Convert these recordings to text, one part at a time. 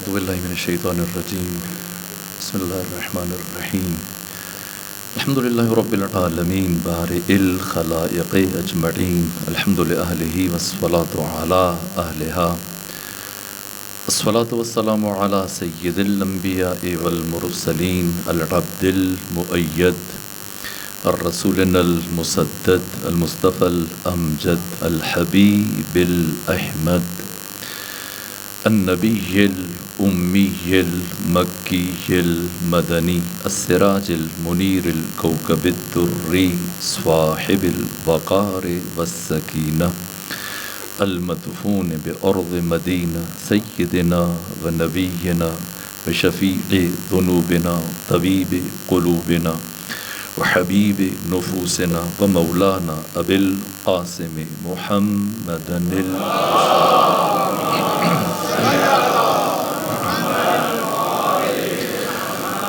أعوذ بالله من الشيطان الرجيم. بسم الله الرحمن الرحيم. الحمد لله رب العالمين بارئ الخلائق أجمعين. الحمد لأهله والصلاة على أهلها. الصلاة والسلام على سيد الأنبياء والمرسلين العبد المؤيد الرسول المسدد المصطفى الأمجد الحبيب الأحمد النبي الأمي المكي المدني السراج المنير الكوكب الدري صاحب الوقار والسكينة المدفون بأرض مدينة سيدنا ونبينا وشفيع ذنوبنا طبيب قلوبنا وحبيب نفوسنا ومولانا أبي القاسم محمد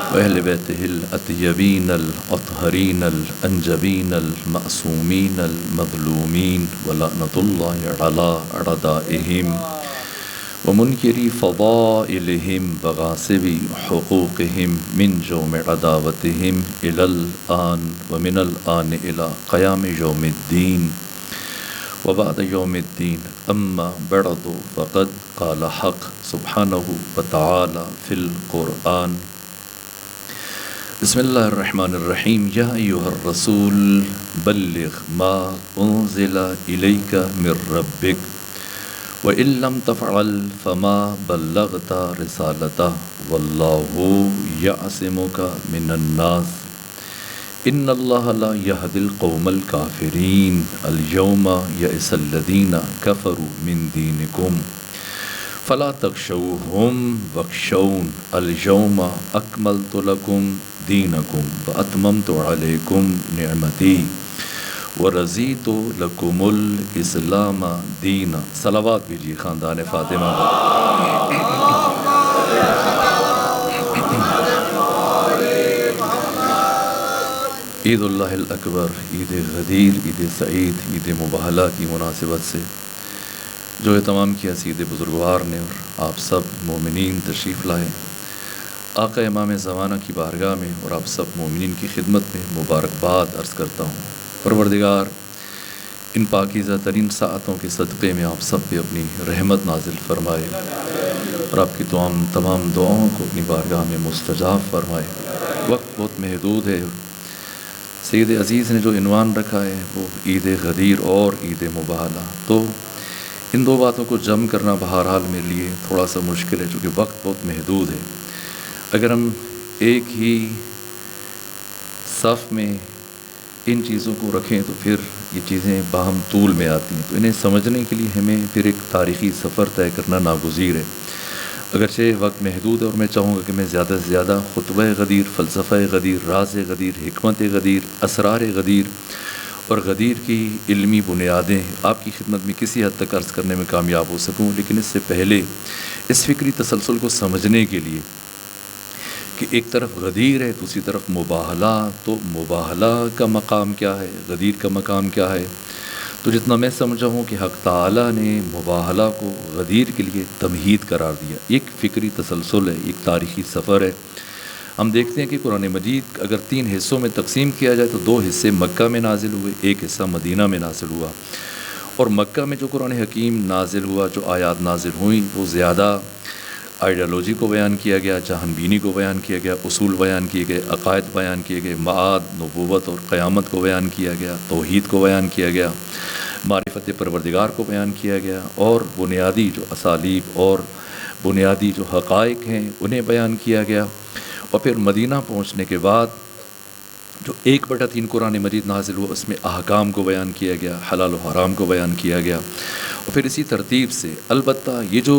وأهل بيته الأطيبين الأطهرين الأنجبين المأسومين المظلومين ولعنة الله على أعدائهم ومنكري فضائلهم وغاصبي حقوقهم من جوم عداوتهم إلى الآن ومن الآن إلى قيام يوم الدين وبعد يوم الدين. أما بعد فقد قال حق سبحانه وتعالى في القرآن. بسم الله الرحمن الرحيم. يا أيها الرسول بلغ ما أنزل إليك من ربك وإن لم تفعل فما بلغت رسالته والله يعصمك من الناس إن الله لا يهدي القوم الكافرين. اليوم يئس الذين كفروا من دينكم فلا تخشوهم واخشون اليوم أكملت لكم دينكم وأتممت عليكم نعمتي ورضيت لكم الإسلام دینا. صلوات بھیجیے خاندان فاطمہ عید اللہ الاکبر، عید غدیر، عید سعید، عید مباہلہ کی مناسبت سے جو اہتمام کیا سید بزرگوار نے اور آپ سب مومنین تشریف لائے، آقا امام زمانہ کی بارگاہ میں اور آپ سب مومنین کی خدمت میں مبارکباد عرض کرتا ہوں. پروردگار ان پاکیزہ ترین ساعتوں کے صدقے میں آپ سب پہ اپنی رحمت نازل فرمائے اور آپ کی تمام دعاؤں کو اپنی بارگاہ میں مستجاب فرمائے. وقت بہت محدود ہے. سید عزیز نے جو عنوان رکھا ہے وہ عید غدیر اور عید مباہلہ، تو ان دو باتوں کو جمع کرنا بہرحال میرے لیے تھوڑا سا مشکل ہے چونکہ وقت بہت محدود ہے. اگر ہم ایک ہی صف میں ان چیزوں کو رکھیں تو پھر یہ چیزیں باہم طول میں آتی ہیں، تو انہیں سمجھنے کے لیے ہمیں پھر ایک تاریخی سفر طے کرنا ناگزیر ہے. اگرچہ وقت محدود ہے اور میں چاہوں گا کہ میں زیادہ سے زیادہ خطبہ غدیر، فلسفہ غدیر، راز غدیر، حکمت غدیر، اسرار غدیر اور غدیر کی علمی بنیادیں آپ کی خدمت میں کسی حد تک عرض کرنے میں کامیاب ہو سکوں. لیکن اس سے پہلے اس فکری تسلسل کو سمجھنے کے لیے کہ ایک طرف غدیر ہے دوسری طرف مباہلہ، تو مباہلہ کا مقام کیا ہے، غدیر کا مقام کیا ہے، تو جتنا میں سمجھا ہوں کہ حق تعالیٰ نے مباہلہ کو غدیر کے لیے تمہید قرار دیا. ایک فکری تسلسل ہے، ایک تاریخی سفر ہے. ہم دیکھتے ہیں کہ قرآن مجید اگر 3 حصوں میں تقسیم کیا جائے تو 2 حصے مکہ میں نازل ہوئے، ایک حصہ مدینہ میں نازل ہوا. اور مکہ میں جو قرآن حکیم نازل ہوا، جو آیات نازل ہوئیں، وہ زیادہ آئیڈیالوجی کو بیان کیا گیا، جہان بینی کو بیان کیا گیا، اصول بیان کیے گئے، عقائد بیان کیے گئے، معاد، نبوت اور قیامت کو بیان کیا گیا، توحید کو بیان کیا گیا، معرفت پروردگار کو بیان کیا گیا، اور بنیادی جو اسالیب اور بنیادی جو حقائق ہیں انہیں بیان کیا گیا. اور پھر مدینہ پہنچنے کے بعد جو 1/3 قرآن مجید نازل ہوا اس میں احکام کو بیان کیا گیا، حلال و حرام کو بیان کیا گیا. اور پھر اسی ترتیب سے البتہ یہ جو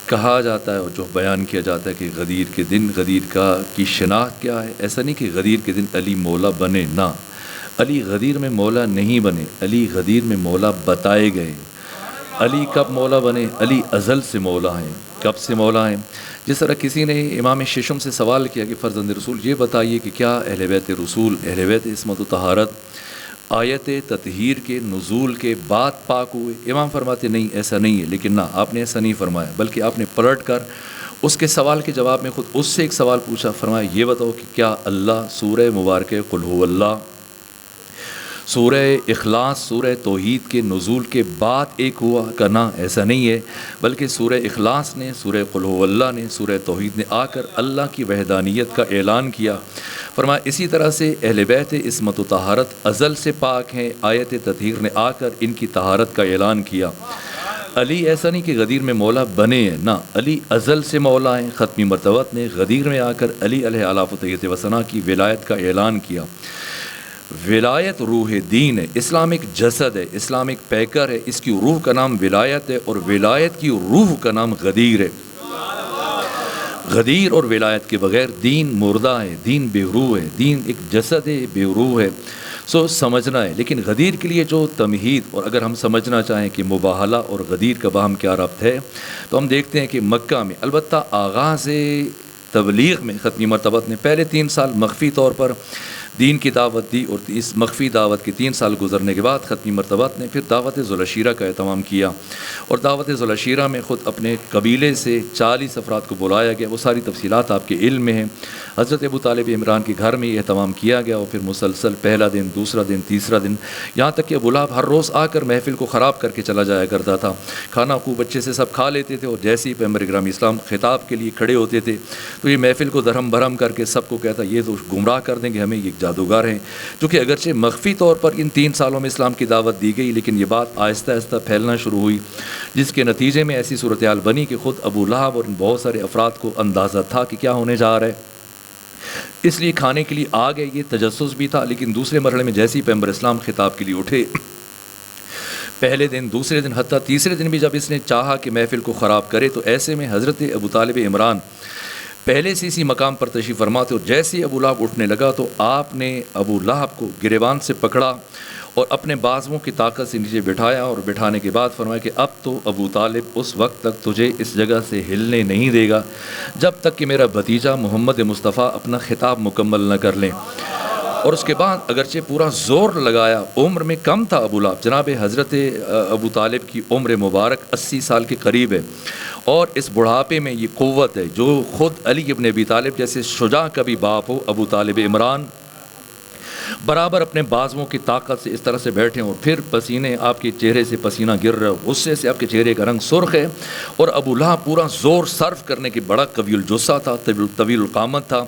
کہا جاتا ہے اور جو بیان کیا جاتا ہے کہ غدیر کے دن غدیر کی شناخت کیا ہے، ایسا نہیں کہ غدیر کے دن علی مولا بنے، نہ، علی غدیر میں مولا نہیں بنے، علی غدیر میں مولا بتائے گئے. علی کب مولا بنے؟ علی ازل سے مولا ہیں. کب سے مولا ہیں؟ جس طرح کسی نے امام ششم سے سوال کیا کہ فرزند رسول یہ بتائیے کہ کیا اہل بیت رسول، اہل بیت عصمت و طہارت آیت تطہیر کے نزول کے بعد پاک ہوئے؟ امام فرماتے نہیں، ایسا نہیں ہے. لیکن نہ، آپ نے ایسا نہیں فرمایا، بلکہ آپ نے پلٹ کر اس کے سوال کے جواب میں خود اس سے ایک سوال پوچھا، فرمایا یہ بتاؤ کہ کیا اللہ سورہ مبارک قل هو اللہ، سورہ اخلاص، سورہ توحید کے نزول کے بعد ایک ہوا کہ نہ ایسا نہیں ہے، بلکہ سورہ اخلاص نے، سورہ قل هو اللہ نے، سورہ توحید نے آ کر اللہ کی وحدانیت کا اعلان کیا۔ فرمایا اسی طرح سے اہل بیت عصمت و طہارت ازل سے پاک ہیں، آیت تطہیر نے آ کر ان کی طہارت کا اعلان کیا۔ علی ایسا نہیں کہ غدیر میں مولا بنے ہیں، نہ، علی ازل سے مولا ہیں۔ ختمی مرتبت نے غدیر میں آ کر علی علیہ الاف و تحیت و ثنا کی ولایت کا اعلان کیا۔ ولایت روح دین ہے، اسلام ایک جسد ہے، اسلام ایک پیکر ہے، اس کی روح کا نام ولایت ہے، اور ولایت کی روح کا نام غدیر ہے۔ غدیر اور ولایت کے بغیر دین مردہ ہے، دین بے روح ہے، دین ایک جسد ہے، بے روح ہے۔ سمجھنا ہے، لیکن غدیر کے لیے جو تمہید، اور اگر ہم سمجھنا چاہیں کہ مباہلہ اور غدیر کا باہم کیا ربط ہے، تو ہم دیکھتے ہیں کہ مکہ میں البتہ آغاز تبلیغ میں ختمی مرتبت نے پہلے 3 سال مخفی طور پر دین کی دعوت دی، اور اس مخفی دعوت کے 3 سال گزرنے کے بعد ختمی مرتبت نے پھر دعوت ذوالعشیرہ کا اہتمام کیا، اور دعوت ذوالعشیرہ میں خود اپنے قبیلے سے 40 افراد کو بلایا گیا۔ وہ ساری تفصیلات آپ کے علم میں ہیں۔ حضرت ابو طالب عمران کے گھر میں یہ اہتمام کیا گیا، اور پھر مسلسل پہلا دن، دوسرا دن، تیسرا دن، یہاں تک کہ ابو لہب ہر روز آ کر محفل کو خراب کر کے چلا جایا کرتا تھا۔ کھانا خوب اچھے سے سب کھا لیتے تھے، اور جیسے ہی پیغمبر گرامی اسلام خطاب کے لیے کھڑے ہوتے تھے تو یہ محفل کو درہم برہم کر کے سب کو کہتا یہ تو گمراہ کر دیں گے ہمیں، یہ جادوگر ہیں۔ چونکہ اگرچہ مخفی طور پر ان 3 سالوں میں اسلام کی دعوت دی گئی، لیکن یہ بات آہستہ آہستہ پھیلنا شروع ہوئی، جس کے نتیجے میں ایسی صورتحال بنی کہ خود ابو لہب اور ان بہت سارے افراد کو اندازہ تھا کہ کیا ہونے جا رہا ہے، اس لیے کھانے کے لیے آ گئے۔ یہ تجسس بھی تھا، لیکن دوسرے مرحلے میں جیسے ہی پیغمبر اسلام خطاب کے لیے اٹھے، پہلے دن، دوسرے دن، حتیٰ تیسرے دن بھی جب اس نے چاہا کہ محفل کو خراب کرے، تو ایسے میں حضرت ابو طالب عمران پہلے سے اسی مقام پر تشریف فرما تھے، اور جیسے ہی ابو لہب اٹھنے لگا تو آپ نے ابو لہب کو گریبان سے پکڑا اور اپنے بازوؤں کی طاقت سے نیچے بٹھایا، اور بٹھانے کے بعد فرمایا کہ اب تو ابو طالب اس وقت تک تجھے اس جگہ سے ہلنے نہیں دے گا جب تک کہ میرا بھتیجا محمد مصطفیٰ اپنا خطاب مکمل نہ کر لیں۔ اور اس کے بعد اگرچہ پورا زور لگایا، عمر میں کم تھا ابو لہب، جناب حضرت ابو طالب کی عمر مبارک 80 سال کے قریب ہے، اور اس بڑھاپے میں یہ قوت ہے جو خود علی ابن ابی طالب جیسے شجاع کا بھی باپ ہو، ابو طالب عمران برابر اپنے بازوؤں کی طاقت سے اس طرح سے بیٹھے، اور پھر پسینے آپ کے چہرے سے پسینہ گر رہا ہے، غصے سے آپ کے چہرے کا رنگ سرخ ہے، اور ابو لہب پورا زور صرف کرنے کے بڑا قوی الجثہ تھا، طویل القامت تھا،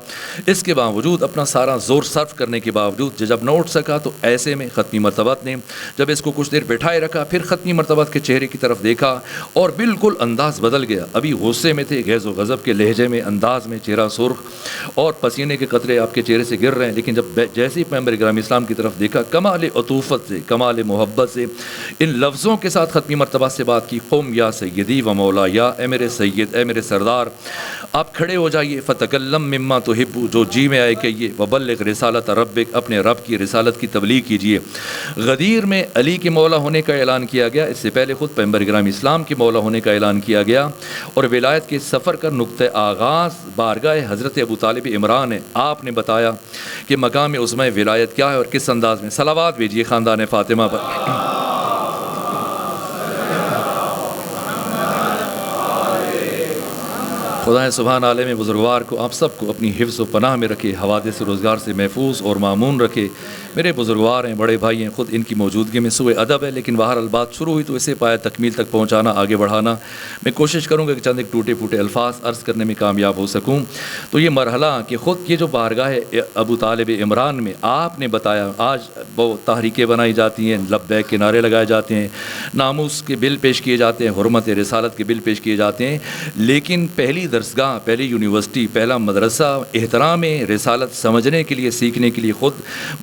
اس کے باوجود اپنا سارا زور صرف کرنے کے باوجود جب نہ اٹھ سکا، تو ایسے میں ختمی مرتبت نے جب اس کو کچھ دیر بٹھائے رکھا، پھر ختمی مرتبت کے چہرے کی طرف دیکھا اور بالکل انداز بدل گیا۔ ابھی غصے میں تھے، غیظ و غضب کے لہجے میں، انداز میں، چہرہ سرخ اور پسینے کے قطرے آپ کے چہرے سے گر رہے ہیں، لیکن جب جیسے ہی پیغمبر گرامی اسلام کی طرف دیکھا، کمال عطوفت سے، کمال محبت سے ان لفظوں کے ساتھ ختمی مرتبہ سے بات کی، قم یا سیدی و مولا، یا اے میرے سید، اے میرے سردار، آپ کھڑے ہو جائیے، فتکلم مما تحب، جو جی میں آئے کہیے، وبلغ رسالت ربک، اپنے رب کی رسالت کی تبلیغ کیجیے۔ غدیر میں علی کے مولا ہونے کا اعلان کیا گیا، اس سے پہلے خود پیغمبر گرامی اسلام کے مولا ہونے کا اعلان کیا گیا، اور ولایت کے سفر کا نقطہ آغاز بارگاہ حضرت ابو طالب عمران ہے۔ آپ نے بتایا کہ مقام عظمہ ولایت کیا ہے اور کس انداز میں۔ صلوات بھیجیے خاندان فاطمہ پر۔ خدا سبحان عالم بزرگوار کو آپ سب کو اپنی حفظ و پناہ میں رکھے، حوادث روزگار سے محفوظ اور معمون رکھے۔ میرے بزرگوار ہیں، بڑے بھائی ہیں، خود ان کی موجودگی میں سوء ادب ہے، لیکن بہرحال بات شروع ہوئی تو اسے پایا تکمیل تک پہنچانا، آگے بڑھانا۔ میں کوشش کروں گا کہ چند ایک ٹوٹے پھوٹے الفاظ عرض کرنے میں کامیاب ہو سکوں۔ تو یہ مرحلہ کہ خود یہ جو بارگاہ ابو طالب عمران میں آپ نے بتایا، آج وہ تحریکیں بنائی جاتی ہیں، لبیک کے نعرے لگائے جاتے ہیں، ناموس کے بل پیش کیے جاتے ہیں، حرمت رسالت کے بل پیش کیے جاتے ہیں، لیکن پہلی درسگاہ، پہلی یونیورسٹی، پہلا مدرسہ احترام رسالت سمجھنے کے لیے، سیکھنے کے لیے خود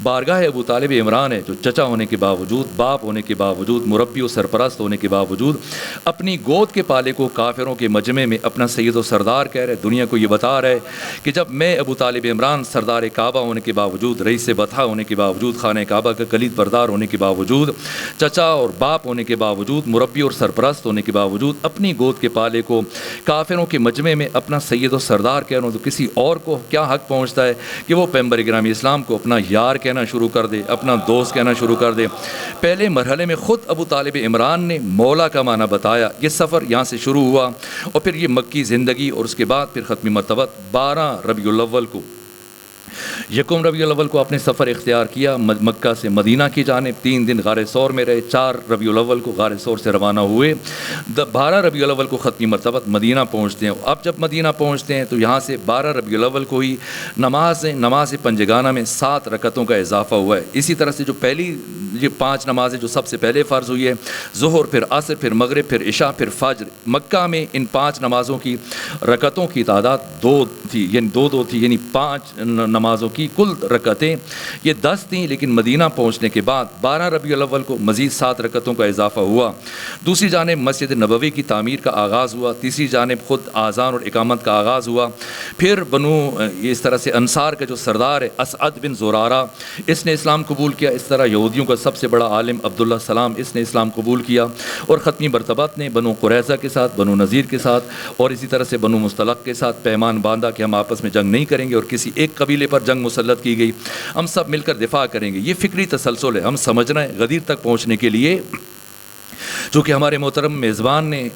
بارگاہ ابو طالب عمران ہے، جو چچا ہونے کے باوجود، باپ ہونے کے باوجود، مربی و سرپرست ہونے کے باوجود اپنی گود کے پالے کو کافروں کے مجمع میں اپنا سید و سردار کہہ رہے، دنیا کو یہ بتا رہے کہ جب میں ابو طالب عمران سردار کعبہ ہونے کے باوجود، رئیس بطحہ ہونے کے باوجود، خانہ کعبہ کا کلید بردار ہونے کے باوجود، چچا اور باپ ہونے کے باوجود، مربی اور سرپرست ہونے کے باوجود اپنی گود کے پالے کو کافروں کے مجمع میں اپنا سید و سردار کہہ رہا ہوں تو کسی اور کو کیا حق پہنچتا ہے کہ وہ پیغمبر گرامی اسلام کو اپنا یار کہنا شروع کر دے، اپنا دوست کہنا شروع کر دے۔ پہلے مرحلے میں خود ابو طالب عمران نے مولا کا معنی بتایا۔ یہ سفر یہاں سے شروع ہوا اور پھر یہ مکی زندگی، اور اس کے بعد پھر ختم مرتبت 12 ربیع الاول کو، یکم ربیع الاول کو اپنے سفر اختیار کیا مکہ سے مدینہ کی جانب۔ 3 دن غار ثور میں رہے، 4 ربیع الاول کو غار ثور سے روانہ ہوئے، 12 ربیع الاول کو ختم مرتبت مدینہ پہنچتے ہیں۔ اب جب مدینہ پہنچتے ہیں تو یہاں سے 12 ربیع الاول کو ہی نماز پنجگانہ میں 7 رکعتوں کا اضافہ ہوا ہے۔ اسی طرح سے جو پہلی یہ 5 نمازیں جو سب سے پہلے فرض ہوئی ہے، ظہر، پھر عصر، پھر مغرب، پھر عشاء، پھر فجر، مکہ میں ان 5 نمازوں کی رکعتوں کی تعداد 2 تھی، یعنی 2 تھی، یعنی 5 نمازوں کی کل رکعتیں یہ 10 تھیں، لیکن مدینہ پہنچنے کے بعد 12 ربیع الاول کو مزید 7 رکعتوں کا اضافہ ہوا۔ دوسری جانب مسجد نبوی کی تعمیر کا آغاز ہوا، تیسری جانب خود آذان اور اقامت کا آغاز ہوا۔ پھر اس طرح سے انصار کا جو سردار ہے اسعد بن زرارہ، اس نے اسلام قبول کیا۔ اس طرح یہودیوں کا سب سے بڑا عالم عبداللہ سلام، اس نے اسلام قبول کیا، اور ختمی مرتبت نے بنو قریظہ کے ساتھ، بنو نذیر کے ساتھ، اور اسی طرح سے بنو مستلق کے ساتھ پیمان باندھا کہ ہم آپس میں جنگ نہیں کریں گے، اور کسی ایک قبیلے پر جنگ مسلط کی گئی، ہم سب مل کر دفاع کریں گے۔ یہ فکری تسلسل ہے، ہم سمجھنا ہے غدیر تک پہنچنے کے لیے، چونکہ ہمارے محترم میزبان نے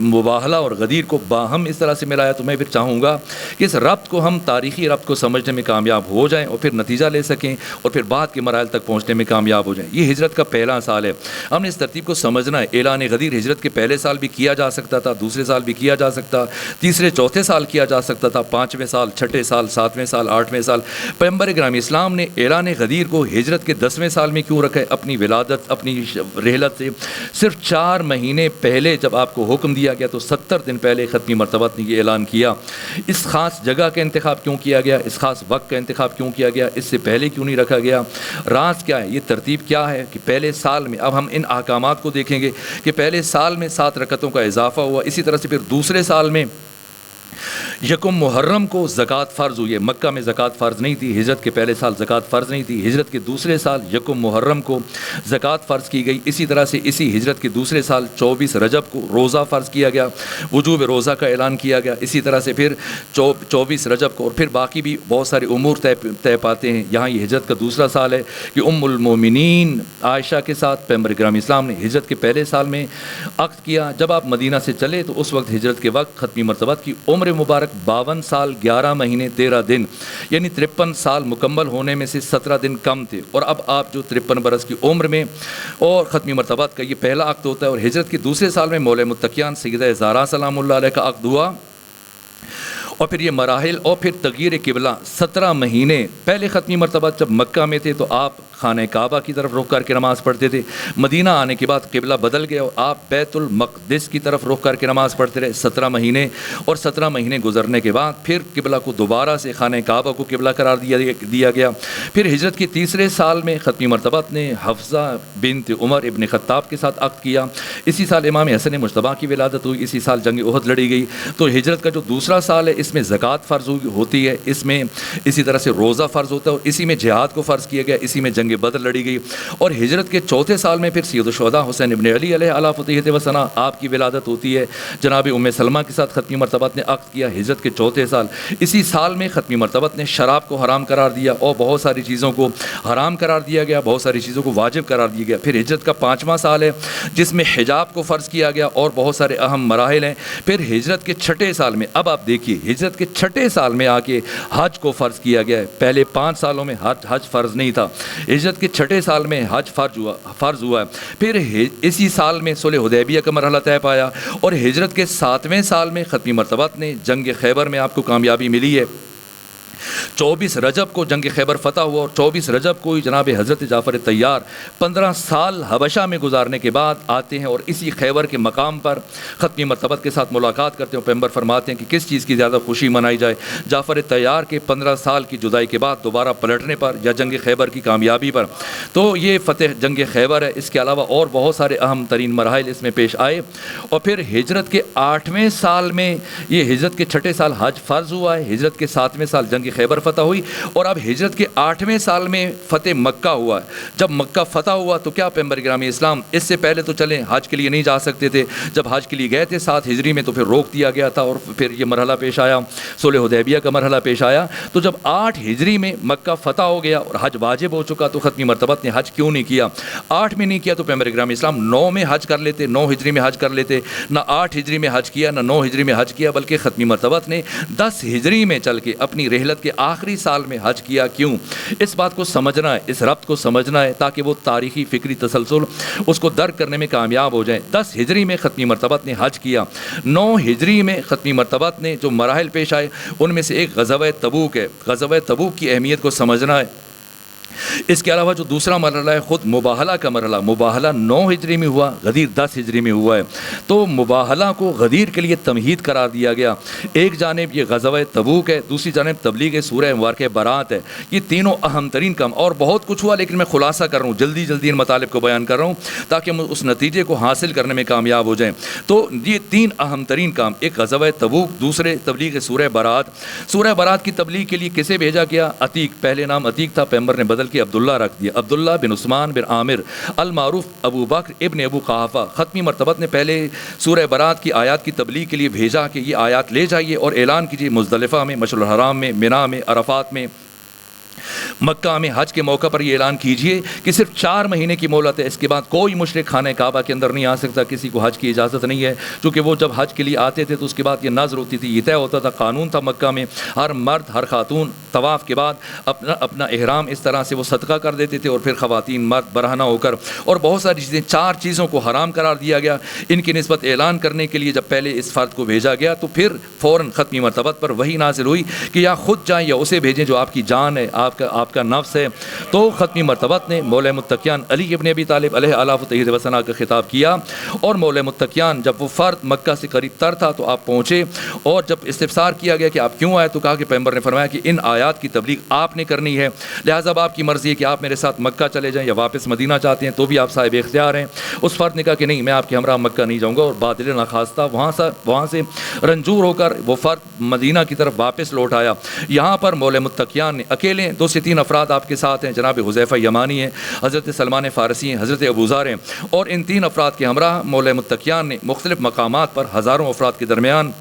مباہلہ اور غدیر کو باہم اس طرح سے ملایا، تو میں پھر چاہوں گا کہ اس ربط کو ہم تاریخی ربط کو سمجھنے میں کامیاب ہو جائیں اور پھر نتیجہ لے سکیں اور پھر بعد کے مراحل تک پہنچنے میں کامیاب ہو جائیں۔ یہ ہجرت کا پہلا سال ہے، ہم نے اس ترتیب کو سمجھنا ہے۔ اعلان غدیر ہجرت کے پہلے سال بھی کیا جا سکتا تھا، دوسرے سال بھی کیا جا سکتا، تیسرے چوتھے سال کیا جا سکتا تھا، 5ویں سال، 6ٹھے سال، 7ویں سال، 8ویں سال۔ پیغمبر گرامی اسلام نے اعلان غدیر کو ہجرت کے 10ویں سال میں کیوں رکھا ہے؟ اپنی ولادت، اپنی رحلت سے صرف 4 مہینے پہلے جب آپ کو حکم دیا گیا تو 70 دن پہلے ختمی مرتبت نے یہ اعلان کیا۔ اس خاص جگہ کا انتخاب کیوں کیا گیا؟ اس خاص وقت کا انتخاب کیوں کیا گیا؟ اس سے پہلے کیوں نہیں رکھا گیا؟ راز کیا ہے؟ یہ ترتیب کیا ہے کہ پہلے سال میں، اب ہم ان احکامات کو دیکھیں گے کہ پہلے سال میں 7 رکعتوں کا اضافہ ہوا، اسی طرح سے پھر دوسرے سال میں یکم محرم کو زکوٰۃ فرض ہوئی ہے۔ مکہ میں زکوٰۃ فرض نہیں تھی، ہجرت کے پہلے سال زکوٰۃ فرض نہیں تھی، ہجرت کے دوسرے سال یکم محرم کو زکوٰۃ فرض کی گئی۔ اسی طرح سے اسی ہجرت کے دوسرے سال 24 رجب کو روزہ فرض کیا گیا، وجوب روزہ کا اعلان کیا گیا۔ اسی طرح سے پھر 24 رجب کو، اور پھر باقی بھی بہت سارے امور طے پاتے ہیں۔ یہاں یہ ہجرت کا دوسرا سال ہے کہ ام المومنین عائشہ کے ساتھ پیغمبر گرامی اسلام نے ہجرت کے پہلے سال میں عقد کیا۔ جب آپ مدینہ سے چلے تو اس وقت ہجرت کے وقت ختمی مرتبت کی عمر مبارک 52 سال 11 مہینے 13 دن، یعنی 53 سال مکمل ہونے میں سے 17 دن کم تھے، اور اب آپ جو 53 برس کی عمر میں، اور ختمی مرتبت کا یہ پہلا عقد ہوتا ہے۔ اور ہجرت کے دوسرے سال میں مولا متقیان سیدہ زہرا سلام اللہ علیہ کا عقد ہوا، اور پھر یہ مراحل اور پھر تغییر قبلہ 17 مہینے پہلے ختمی مرتبہ جب مکہ میں تھے تو آپ خانہ کعبہ کی طرف رخ کر کے نماز پڑھتے تھے، مدینہ آنے کے بعد قبلہ بدل گیا اور آپ بیت المقدس کی طرف رخ کر کے نماز پڑھتے رہے 17 مہینے، اور 17 مہینے گزرنے کے بعد پھر قبلہ کو دوبارہ سے خانہ کعبہ کو قبلہ قرار دیا گیا۔ پھر ہجرت کے تیسرے سال میں ختمی مرتبہ نے حفصہ بنت عمر ابن خطاب کے ساتھ عقد کیا۔ اسی سال امام حسن مجتبیٰ کی ولادت ہوئی، اسی سال جنگ احد لڑی گئی۔ تو ہجرت کا جو دوسرا سال ہے اس میں زکوٰۃ فرض ہوتی ہے، اس میں اسی طرح سے روزہ فرض ہوتا ہے، اور اسی میں جہاد کو فرض کیا گیا، اسی میں جنگ بدر لڑی گئی۔ اور ہجرت کے چوتھے سال میں پھر سید الشہداء حسین ابن علی علیہ فتحۃ و ثنا آپ کی ولادت ہوتی ہے۔ جناب ام سلمہ کے ساتھ ختمی مرتبت نے عقد کیا ہجرت کے چوتھے سال۔ اسی سال میں ختمی مرتبت نے شراب کو حرام قرار دیا اور بہت ساری چیزوں کو حرام قرار دیا گیا، بہت ساری چیزوں کو واجب قرار دیا گیا۔ پھر ہجرت کا 5واں سال ہے جس میں حجاب کو فرض کیا گیا اور بہت سارے اہم مراحل ہیں۔ پھر ہجرت کے 6ٹھے سال میں، اب آپ دیکھیے ہجرت کے 6ٹھے سال میں آ کے حج کو فرض کیا گیا ہے۔ پہلے 5 سالوں میں حج فرض نہیں تھا، ہجرت کے 6ٹھے سال میں حج فرض ہوا ہے۔ پھر اسی سال میں صلح حدیبیہ کا مرحلہ طے پایا، اور ہجرت کے 7ویں سال میں ختمی مرتبت نے جنگ خیبر میں آپ کو کامیابی ملی ہے۔ 24 رجب کو جنگ خیبر فتح ہوا، اور 24 رجب کو ہی جناب حضرت جعفر طیار 15 سال حبشہ میں گزارنے کے بعد آتے ہیں اور اسی خیبر کے مقام پر ختمی مرتبت کے ساتھ ملاقات کرتے ہیں۔ پیغمبر فرماتے ہیں کہ کس چیز کی زیادہ خوشی منائی جائے، جعفر طیار کے 15 سال کی جدائی کے بعد دوبارہ پلٹنے پر یا جنگ خیبر کی کامیابی پر؟ تو یہ فتح جنگ خیبر ہے۔ اس کے علاوہ اور بہت سارے اہم ترین مراحل اس میں پیش آئے، اور پھر ہجرت کے 8ویں سال میں، یہ ہجرت کے 6ٹھے سال حج فرض ہوا ہے، ہجرت کے 7ویں سال جنگ خیبر خیبر فتح ہوئی اور اب ہجرت کے 8ویں سال میں فتح مکہ ہوا ہے. جب مکہ فتح ہوا تو کیا پیغمبر گرامی اسلام اس سے پہلے تو چلیں حج کے لیے نہیں جا سکتے تھے. جب حج کے لیے گئے تھے 7 ہجری میں تو پھر روک دیا گیا تھا اور پھر یہ مرحلہ پیش آیا, صلح حدیبیہ کا مرحلہ پیش آیا. تو جب 8 ہجری میں مکہ فتح ہو گیا اور حج واجب ہو چکا تو ختمی مرتبت نے حج کیوں نہیں کیا؟ 8 میں نہیں کیا تو پیغمبر گرامی اسلام 9 میں حج کر لیتے, 9 ہجری میں حج کر لیتے. نہ 8 ہجری میں حج کیا, نہ 9 ہجری میں حج کیا, بلکہ ختمی مرتبت نے 10 ہجری میں چل کے اپنی رحلت کے آخری سال میں حج کیا. کیوں؟ اس بات کو سمجھنا ہے, اس ربط کو سمجھنا ہے تاکہ وہ تاریخی فکری تسلسل اس کو درک کرنے میں کامیاب ہو جائیں. 10 ہجری میں ختمی مرتبت نے حج کیا. 9 ہجری میں ختمی مرتبت نے جو مراحل پیش آئے ان میں سے ایک غزوہ تبوک ہے. غزوہ تبوک کی اہمیت کو سمجھنا ہے. اس کے علاوہ جو دوسرا مرحلہ ہے خود مباہلہ کا مرحلہ, مباہلہ 9 ہجری میں ہوا, غدیر 10 ہجری میں ہوا ہے. تو مباہلہ کو غدیر کے لیے تمہید قرار دیا گیا. ایک جانب یہ غزوہ تبوک ہے, دوسری جانب تبلیغ سورہ مبارکہ برات ہے. یہ تینوں اہم ترین کام, اور بہت کچھ ہوا لیکن میں خلاصہ کر رہا ہوں, جلدی جلدی ان مطالب کو بیان کر رہا ہوں تاکہ ہم اس نتیجے کو حاصل کرنے میں کامیاب ہو جائیں. تو یہ 3 اہم ترین کام, ایک غزوہ تبوک, دوسرے تبلیغ سورہ برات. سورہ برات کی تبلیغ کے لیے کسے بھیجا گیا؟ عتیق. پہلے نام عتیق تھا, پیغمبر نے بدل کے عبداللہ رکھ دیا. عبداللہ بن عثمان بن عامر المعروف ابو بکر ابن ابو قحافہ. ختمی مرتبت نے پہلے سورہ برات کی آیات کی تبلیغ کے لیے بھیجا کہ یہ آیات لے جائیے اور اعلان کیجیے مزدلفہ میں, مشعر الحرام میں, منی میں, عرفات میں, مکہ میں حج کے موقع پر یہ اعلان کیجئے کہ صرف 4 مہینے کی مہلت ہے, اس کے بعد کوئی مشرک خانہ کعبہ کے اندر نہیں آ سکتا, کسی کو حج کی اجازت نہیں ہے. چونکہ وہ جب حج کے لیے آتے تھے تو اس کے بعد یہ نظر ہوتی تھی, یہ طے ہوتا تھا, قانون تھا مکہ میں, ہر مرد ہر خاتون طواف کے بعد اپنا احرام اس طرح سے وہ صدقہ کر دیتے تھے اور پھر خواتین مرد برہنہ ہو کر, اور بہت ساری چیزیں, 4 چیزوں کو حرام قرار دیا گیا. ان کی نسبت اعلان کرنے کے لیے جب پہلے اس فرد کو بھیجا گیا تو پھر فوراً ختمی مرتبت پر وہی نازل ہوئی کہ یا خود جائیں یا اسے بھیجیں جو آپ کی جان ہے, آپ کا نفس ہے. تو ختمی مرتبت نے مولا متقیان علی ابن ابی طالب علیہ الاف تحیید و ثنا کا خطاب کیا, اور مولا متقیان جب وہ فرد مکہ سے قریب تر تھا تو آپ پہنچے, اور جب استفسار کیا گیا کہ آپ کیوں آئے تو کہا کہ پیغمبر نے فرمایا کہ ان آیات کی تبلیغ آپ نے کرنی ہے, لہٰذا اب آپ کی مرضی ہے کہ آپ میرے ساتھ مکہ چلے جائیں یا واپس مدینہ چاہتے ہیں تو بھی آپ صاحب اختیار ہیں. اس فرد نے کہا کہ نہیں, میں آپ کے ہمراہ مکہ نہیں جاؤں گا, اور بادل ناخواستہ وہاں سے رنجور ہو کر وہ فرد مدینہ کی طرف واپس لوٹ آیا. یہاں پر مولا متقیان نے اکیلے 2 سے 3 افراد آپ کے ساتھ ہیں, جناب حذیفہ یمانی ہیں, حضرت سلمان فارسی ہیں, حضرت ابو ذر ہیں, اور ان 3 افراد کے ہمراہ مولا متقیان نے مختلف مقامات پر ہزاروں افراد کے درمیان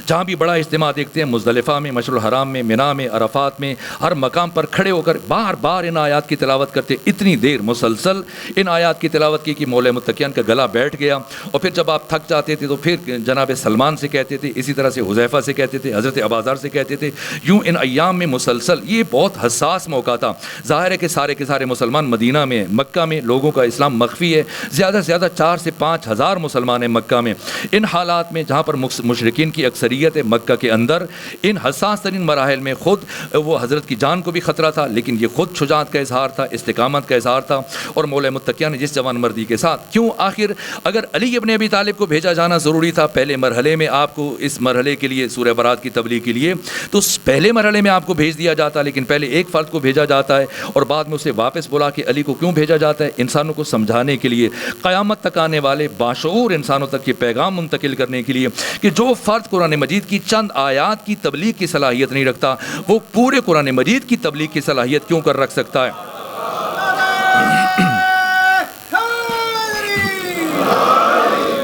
جہاں بھی بڑا اجتماع دیکھتے ہیں, مزدلفہ میں, مشعر الحرام میں, منی میں, عرفات میں, ہر مقام پر کھڑے ہو کر بار بار ان آیات کی تلاوت کرتے. اتنی دیر مسلسل ان آیات کی تلاوت کی کہ مولا متقیان کا گلا بیٹھ گیا, اور پھر جب آپ تھک جاتے تھے تو پھر جناب سلمان سے کہتے تھے, اسی طرح سے حذیفہ سے کہتے تھے, حضرت ابو ذر سے کہتے تھے. یوں ان ایام میں مسلسل, یہ بہت حساس موقع تھا. ظاہر ہے کہ سارے کے سارے مسلمان مدینہ میں, مکہ میں لوگوں کا اسلام مخفی ہے, زیادہ سے زیادہ 4 سے 5 ہزار مسلمان ہیں مکہ میں. ان حالات میں جہاں پر مشرکین کی اکثریت ہے مکہ کے اندر, ان حساس ترین مراحل میں خود وہ حضرت کی جان کو بھی خطرہ تھا, لیکن یہ خود شجاعت کا اظہار تھا, استقامت کا اظہار تھا. اور مولا متقیان نے جس جوان مردی کے ساتھ, کیوں آخر اگر علی ابن ابی طالب کو بھیجا جانا ضروری تھا پہلے مرحلے میں, آپ کو اس مرحلے کے لیے سورہ برات کی تبلیغ کے لیے, تو پہلے مرحلے میں آپ کو بھیج دیا جاتا, لیکن پہلے ایک فرد کو بھیجا جاتا ہے اور بعد میں اسے واپس بلا کے علی کو کیوں بھیجا جاتا ہے؟ انسانوں کو سمجھانے کے لیے, قیامت تک آنے والے باشعور انسانوں تک یہ پیغام منتقل کرنے کے لیے کہ جو فرد قرآن مجید کی چند آیات کی تبلیغ کی صلاحیت نہیں رکھتا, وہ پورے قرآن مجید کی تبلیغ کی صلاحیت کیوں کر رکھ سکتا ہے؟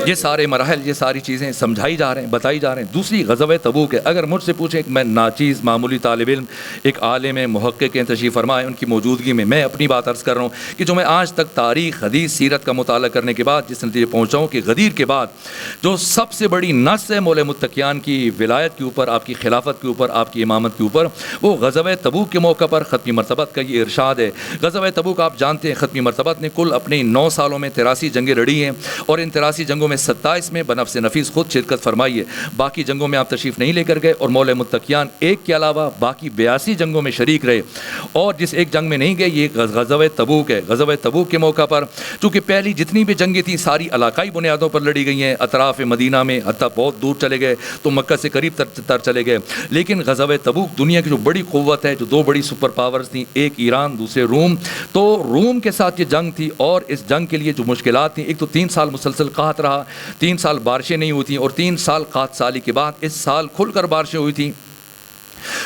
یہ سارے مراحل, یہ ساری چیزیں سمجھائی جا رہے ہیں, بتائی جا رہے ہیں. دوسری غزوہ تبوک ہے. اگر مجھ سے پوچھیں کہ میں ناچیز معمولی طالب علم, ایک عالم محقق ہیں, تشریف فرمائے, ان کی موجودگی میں اپنی بات عرض کر رہا ہوں کہ جو میں آج تک تاریخ, حدیث, سیرت کا مطالعہ کرنے کے بعد جس نتیجے پہنچا ہوں کہ غدیر کے بعد جو سب سے بڑی نص ہے مولا متقیان کی ولایت کے اوپر, آپ کی خلافت کے اوپر, آپ کی امامت کے اوپر, وہ غزوہ تبوک کے موقع پر ختمی مرتبت کا یہ ارشاد ہے. غزوہ تبوک آپ جانتے ہیں, ختمی مرتبت نے کل اپنے 9 سالوں میں 83 جنگیں لڑی ہیں, اور ان 83 جنگوں 27 میں بنفس نفیس خود شرکت فرمائی ہے. باقی جنگوں میں آپ تشریف نہیں لے کر گئے, اور مولا متقیان ایک کے علاوہ باقی 82 جنگوں میں شریک رہے, اور جس ایک جنگ میں نہیں گئے یہ غزوہ تبوک ہے. غزوہ تبوک کے موقع پر چونکہ پہلی جتنی بھی جنگیں تھیں ساری علاقائی بنیادوں پر لڑی گئی ہیں, اطراف مدینہ میں, حتیٰ بہت دور چلے گئے تو مکہ سے قریب تر چلے گئے. لیکن غزوہ تبوک دنیا کی جو بڑی قوت ہے, جو 2 بڑی سپر پاورز تھیں, ایک ایران, دوسرے روم, تو روم کے ساتھ یہ جنگ تھی, اور اس جنگ کے لیے جو مشکلات تھیں, ایک تو 3 سال مسلسل قحط رہا, 3 سال بارشیں نہیں ہوئی تھیں, اور 3 سال قحط سالی کے بعد اس سال کھل کر بارشیں ہوئی تھیں.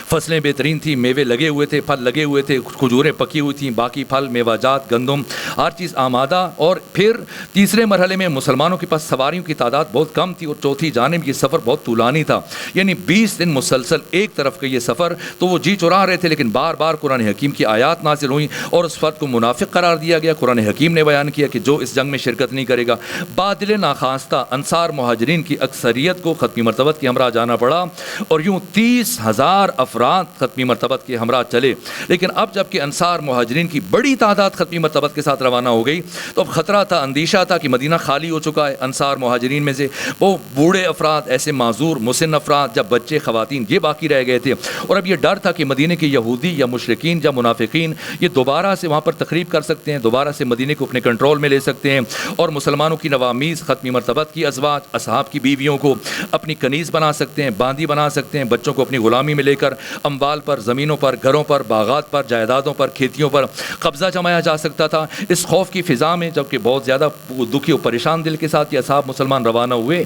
فصلیں بہترین تھیں، میوے لگے ہوئے تھے، پھل لگے ہوئے تھے، کھجوریں پکی ہوئی تھیں، باقی پھل، میوہ جات، گندم، ہر چیز آمادہ۔ اور پھر تیسرے مرحلے میں مسلمانوں کے پاس سواریوں کی تعداد بہت کم تھی، اور چوتھی جانب یہ سفر بہت طولانی تھا، یعنی 20 دن مسلسل ایک طرف کا یہ سفر۔ تو وہ جی چرا رہے تھے، لیکن بار بار قرآن حکیم کی آیات نازل ہوئیں اور اس فرد کو منافق قرار دیا گیا۔ قرآن حکیم نے بیان کیا کہ جو اس جنگ میں شرکت نہیں کرے گا، بادل ناخواستہ انصار مہاجرین کی اکثریت کو ختمی مرتبت کے ہمراہ جانا پڑا، اور یوں 30,000 افراد ختمی مرتبت کے ہمراہ چلے۔ لیکن اب جب کہ انصار مہاجرین کی بڑی تعداد ختمی مرتبت کے ساتھ روانہ ہو گئی، تو اب خطرہ تھا، اندیشہ تھا کہ مدینہ خالی ہو چکا ہے۔ انصار مہاجرین میں سے وہ بوڑھے افراد، ایسے معذور مسن افراد، جب بچے، خواتین، یہ باقی رہ گئے تھے، اور اب یہ ڈر تھا کہ مدینہ کے یہودی یا مشرکین یا منافقین یہ دوبارہ سے وہاں پر تخریب کر سکتے ہیں، دوبارہ سے مدینہ کو اپنے کنٹرول میں لے سکتے ہیں، اور مسلمانوں کی نوامیز، ختمی مرتبت کی ازواج، اصحاب کی بیویوں کو اپنی کنیز بنا سکتے ہیں، باندی بنا سکتے ہیں، بچوں کو اپنی غلامی میں لے کر اموال پر، زمینوں پر، گھروں پر، باغات پر، جائیدادوں پر، کھیتیوں پر قبضہ جمایا جا سکتا تھا۔ اس خوف کی فضا میں جب کہ بہت زیادہ دکھی و پریشان دل کے ساتھ یہ اصحاب مسلمان روانہ ہوئے،